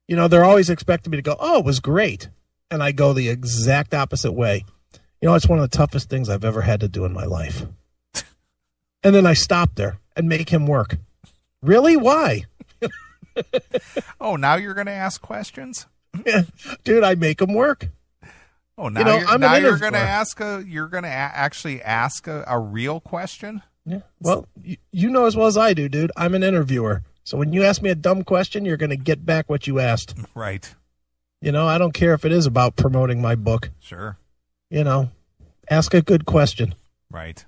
They're always expecting me to go, oh, it was great. And I go the exact opposite way. It's one of the toughest things I've ever had to do in my life. And then I stop there and make him work. Really? Why? Oh, now you're going to ask questions? Yeah. Dude, I make him work. Oh, now you're going to ask actually ask a real question? Yeah. Well, you know as well as I do, dude. I'm an interviewer. So when you ask me a dumb question, you're going to get back what you asked. Right. I don't care if it is about promoting my book. Sure. Ask a good question. Right.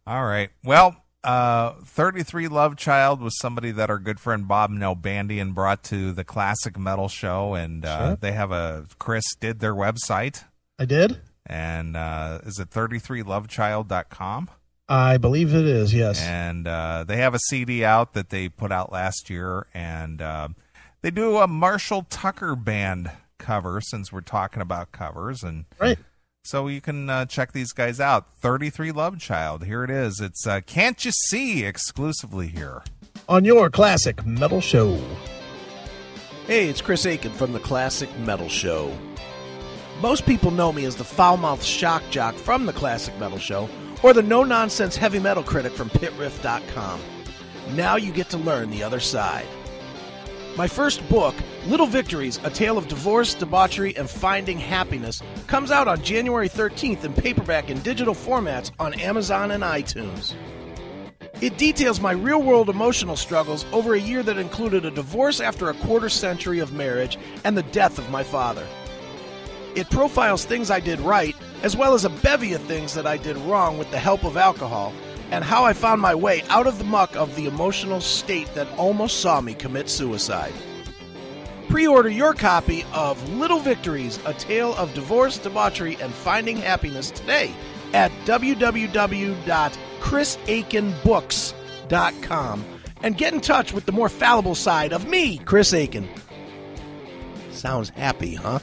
All right. Well, 33 Love Child was somebody that our good friend Bob Nalbandian brought to the Classic Metal Show, and Sure. they have Chris did their website. I did? And is it 33lovechild.com? I believe it is, yes. And they have a CD out that they put out last year, and they do a Marshall Tucker Band cover, since we're talking about covers. And right. So you can check these guys out. 33 Love Child. Here it is. It's Can't You See exclusively here on your Classic Metal Show. Hey, it's Chris Aiken from the Classic Metal Show. Most people know me as the foul-mouthed shock jock from the Classic Metal Show, or the no-nonsense heavy metal critic from pitriff.com. Now you get to learn the other side. My first book, Little Victories, A Tale of Divorce, Debauchery, and Finding Happiness, comes out on January 13th in paperback and digital formats on Amazon and iTunes. It details my real-world emotional struggles over a year that included a divorce after a quarter century of marriage and the death of my father. It profiles things I did right, as well as a bevy of things that I did wrong with the help of alcohol, and how I found my way out of the muck of the emotional state that almost saw me commit suicide. Pre-order your copy of Little Victories, A Tale of Divorce, Debauchery, and Finding Happiness today at www.chrisaikenbooks.com and get in touch with the more fallible side of me, Chris Aiken. Sounds happy, huh?